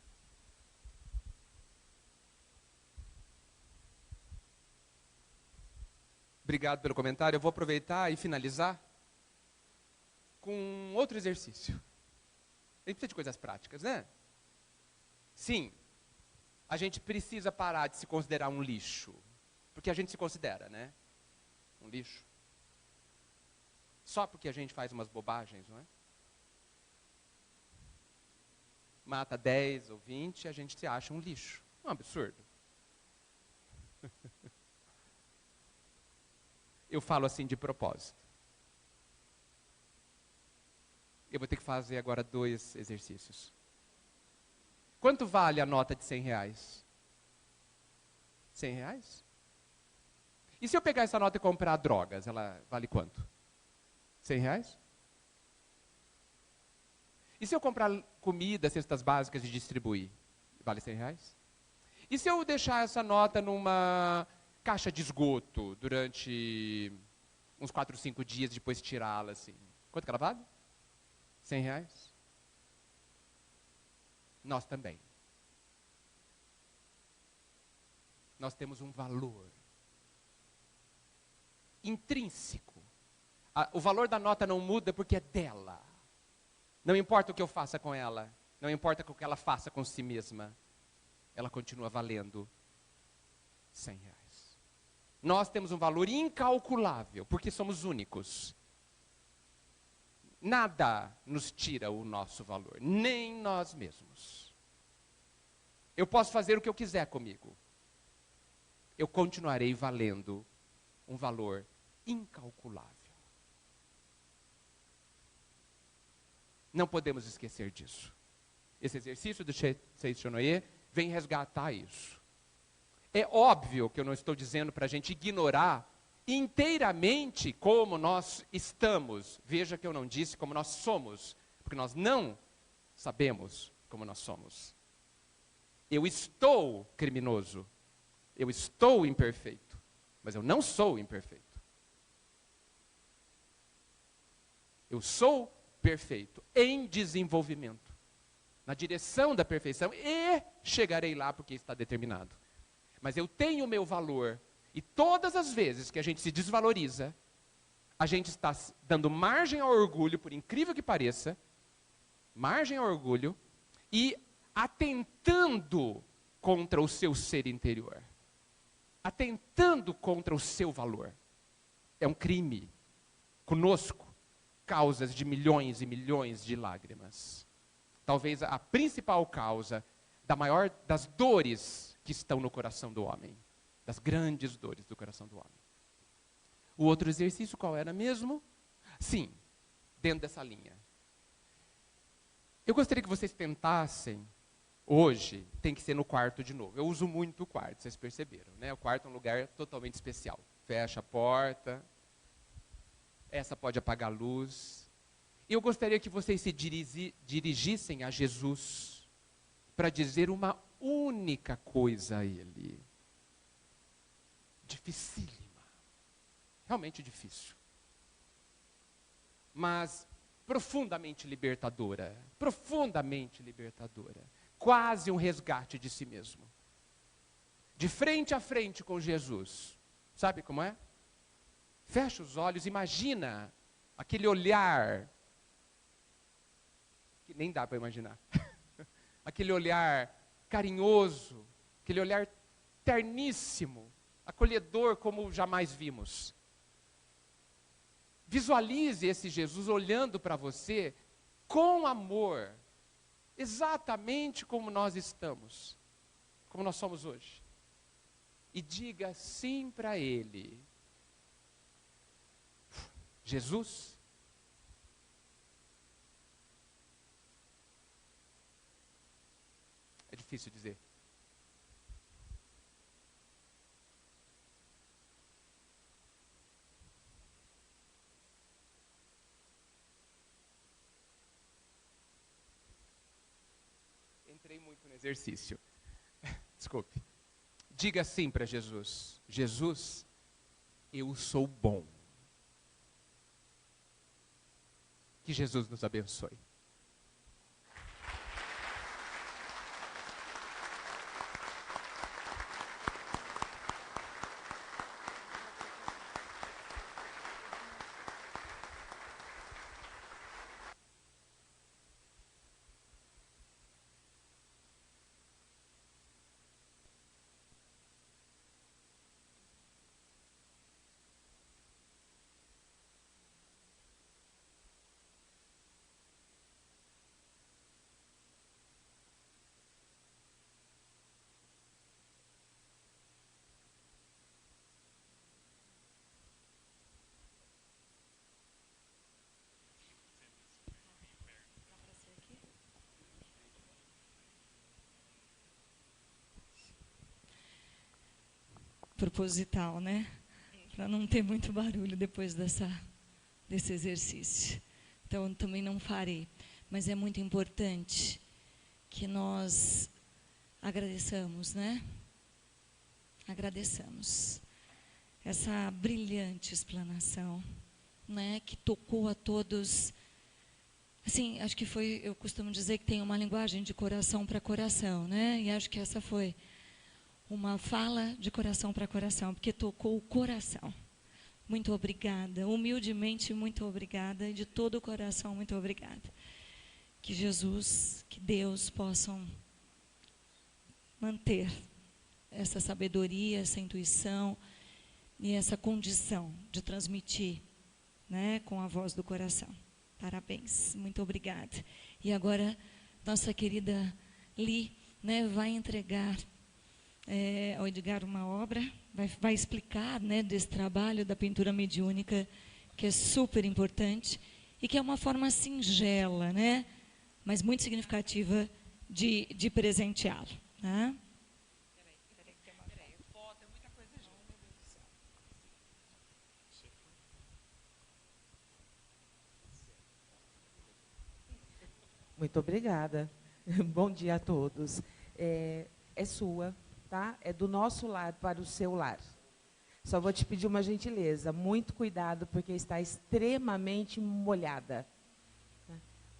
Obrigado pelo comentário. Eu vou aproveitar e finalizar com outro exercício. A gente precisa de coisas práticas, né? Sim, a gente precisa parar de se considerar um lixo. Porque a gente se considera, né? Um lixo. Só porque a gente faz umas bobagens, não é? Mata 10 ou 20, a gente se acha um lixo. É um absurdo. Eu falo assim de propósito. Eu vou ter que fazer agora 2 exercícios. Quanto vale a nota de R$100? R$100? E se eu pegar essa nota e comprar drogas, ela vale quanto? R$100? E se eu comprar comida, cestas básicas e distribuir, vale R$100? E se eu deixar essa nota numa caixa de esgoto durante uns 4, 5 dias, depois tirá-la assim? Quanto que ela vale? R$100? Nós também. Nós temos um valor intrínseco. O valor da nota não muda porque é dela. Não importa o que eu faça com ela, não importa o que ela faça com si mesma, ela continua valendo R$100. Nós temos um valor incalculável, porque somos únicos. Nada nos tira o nosso valor, nem nós mesmos. Eu posso fazer o que eu quiser comigo. Eu continuarei valendo um valor incalculável. Não podemos esquecer disso. Esse exercício do Seichonoye vem resgatar isso. É óbvio que eu não estou dizendo para a gente ignorar inteiramente como nós estamos. Veja que eu não disse como nós somos, porque nós não sabemos como nós somos. Eu estou criminoso, eu estou imperfeito, mas eu não sou imperfeito. Eu sou perfeito, em desenvolvimento, na direção da perfeição, e chegarei lá porque está determinado. Mas eu tenho o meu valor, e todas as vezes que a gente se desvaloriza, a gente está dando margem ao orgulho, por incrível que pareça, margem ao orgulho, e atentando contra o seu ser interior. Atentando contra o seu valor. É um crime. Conosco, causas de milhões e milhões de lágrimas. Talvez a principal causa da maior das dores que estão no coração do homem. Das grandes dores do coração do homem. O outro exercício qual era mesmo? Sim, dentro dessa linha. Eu gostaria que vocês tentassem, hoje, tem que ser no quarto de novo. Eu uso muito o quarto, vocês perceberam, né? O quarto é um lugar totalmente especial. Fecha a porta, essa pode apagar a luz. Eu gostaria que vocês se dirigissem a Jesus para dizer uma única coisa a Ele. Dificílima. Realmente difícil. Mas profundamente libertadora. Profundamente libertadora. Quase um resgate de si mesmo. De frente a frente com Jesus. Sabe como é? Fecha os olhos, imagina aquele olhar, que nem dá para imaginar. Aquele olhar carinhoso, aquele olhar terníssimo, acolhedor como jamais vimos. Visualize esse Jesus olhando para você com amor, exatamente como nós estamos, como nós somos hoje. E diga sim para Ele. Jesus, é difícil dizer. Entrei muito no exercício. Desculpe. Diga sim para Jesus. Jesus, eu sou bom. Que Jesus nos abençoe. Proposital, né? Para não ter muito barulho depois desse exercício. Então, também não farei. Mas é muito importante que nós agradeçamos, né? Agradeçamos. Essa brilhante explanação, né? Que tocou a todos. Assim, acho que foi, eu costumo dizer que tem uma linguagem de coração para coração, né? E acho que essa foi uma fala de coração para coração, porque tocou o coração. Muito obrigada. Humildemente, muito obrigada. E de todo o coração, muito obrigada. Que Jesus, que Deus possam manter essa sabedoria, essa intuição e essa condição de transmitir, né, com a voz do coração. Parabéns. Muito obrigada. E agora, nossa querida Li, né, vai entregar ao Edgar uma obra, vai explicar, né, desse trabalho da pintura mediúnica, que é super importante e que é uma forma singela, né, mas muito significativa de presenteá-lo. Né? Muito obrigada. Bom dia a todos. É sua. Tá? É do nosso lar para o seu lar. Só vou te pedir uma gentileza, muito cuidado, porque está extremamente molhada.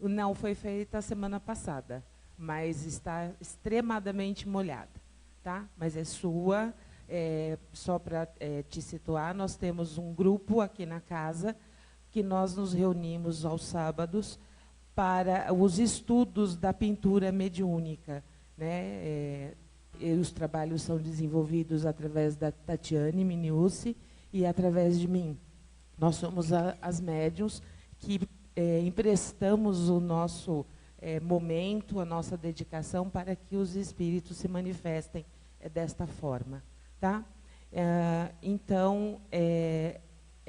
Não foi feita a semana passada, mas está extremadamente molhada. Tá? Mas é sua. Só para te situar, nós temos um grupo aqui na casa, que nós nos reunimos aos sábados para os estudos da pintura mediúnica, né? Os trabalhos são desenvolvidos através da Tatiane Miniucci e através de mim. Nós somos as médiuns que emprestamos o nosso momento, a nossa dedicação para que os espíritos se manifestem desta forma. Tá? Então, é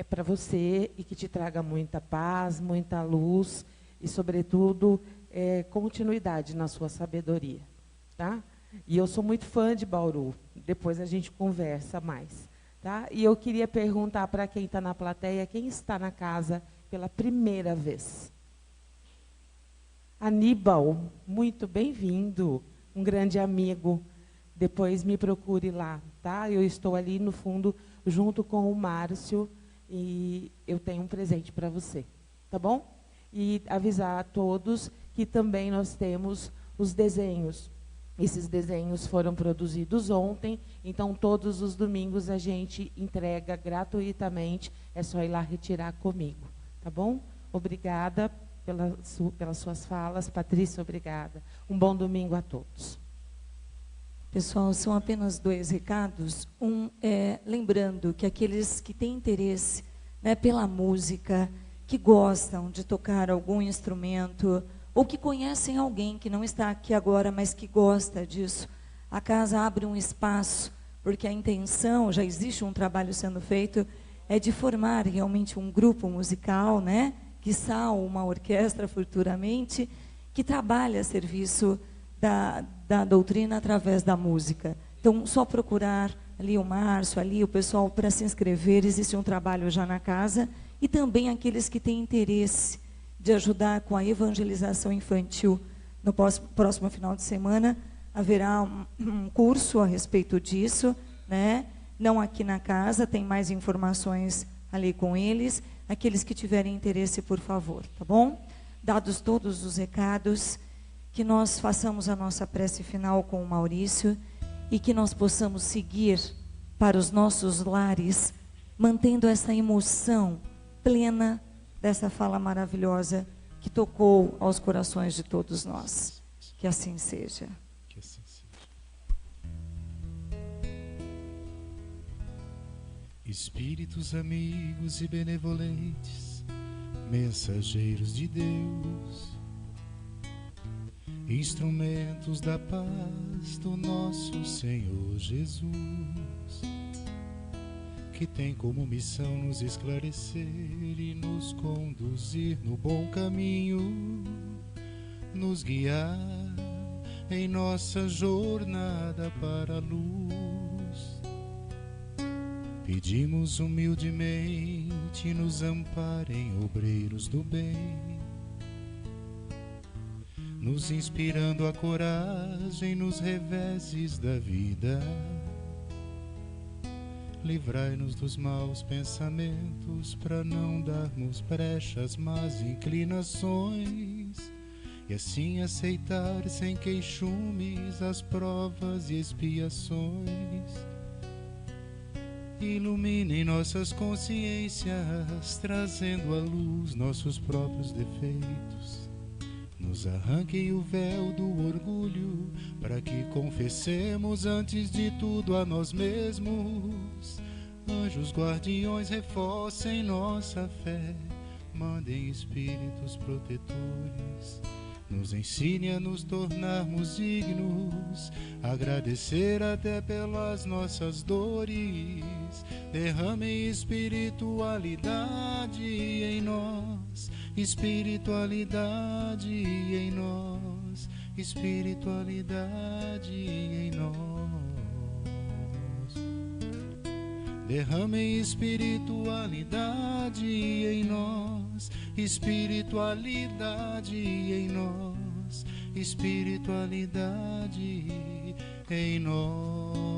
para você e que te traga muita paz, muita luz e, sobretudo, continuidade na sua sabedoria. Tá? E eu sou muito fã de Bauru. Depois a gente conversa mais. Tá? E eu queria perguntar para quem está na plateia, quem está na casa pela primeira vez? Aníbal, muito bem-vindo. Um grande amigo. Depois me procure lá. Tá? Eu estou ali no fundo, junto com o Márcio, e eu tenho um presente para você. Tá bom? E avisar a todos que também nós temos os desenhos. Esses desenhos foram produzidos ontem, então todos os domingos a gente entrega gratuitamente, é só ir lá retirar comigo, tá bom? Obrigada pelas suas falas, Patrícia, obrigada. Um bom domingo a todos. Pessoal, são apenas 2 recados. Um é lembrando que aqueles que têm interesse, né, pela música, que gostam de tocar algum instrumento, ou que conhecem alguém que não está aqui agora, mas que gosta disso, a casa abre um espaço, porque a intenção, já existe um trabalho sendo feito, é de formar realmente um grupo musical, né, quiçá uma orquestra futuramente, que trabalha a serviço da doutrina através da música. Então, só procurar ali o Márcio, ali o pessoal para se inscrever, existe um trabalho já na casa, e também aqueles que têm interesse de ajudar com a evangelização infantil. No próximo final de semana, haverá um curso a respeito disso, né? Não aqui na casa, tem mais informações ali com eles. Aqueles que tiverem interesse, por favor, tá bom? Dados todos os recados, que nós façamos a nossa prece final com o Maurício e que nós possamos seguir para os nossos lares, mantendo essa emoção plena dessa fala maravilhosa que tocou aos corações de todos nós. Que assim seja. Que assim seja. Espíritos amigos e benevolentes, mensageiros de Deus, instrumentos da paz do nosso Senhor Jesus, que tem como missão nos esclarecer e nos conduzir no bom caminho, nos guiar em nossa jornada para a luz. Pedimos humildemente, nos amparem, obreiros do bem, nos inspirando a coragem nos reveses da vida. Livrai-nos dos maus pensamentos, para não darmos brecha às más inclinações, e assim aceitar sem queixumes as provas e expiações. Iluminem nossas consciências, trazendo à luz nossos próprios defeitos. Nos arranquem o véu do orgulho, para que confessemos antes de tudo a nós mesmos. Anjos guardiões, reforcem nossa fé, mandem espíritos protetores, nos ensine a nos tornarmos dignos, agradecer até pelas nossas dores. Derramem espiritualidade em nós, espiritualidade em nós, espiritualidade em nós. Derramem espiritualidade em nós, espiritualidade em nós, espiritualidade em nós.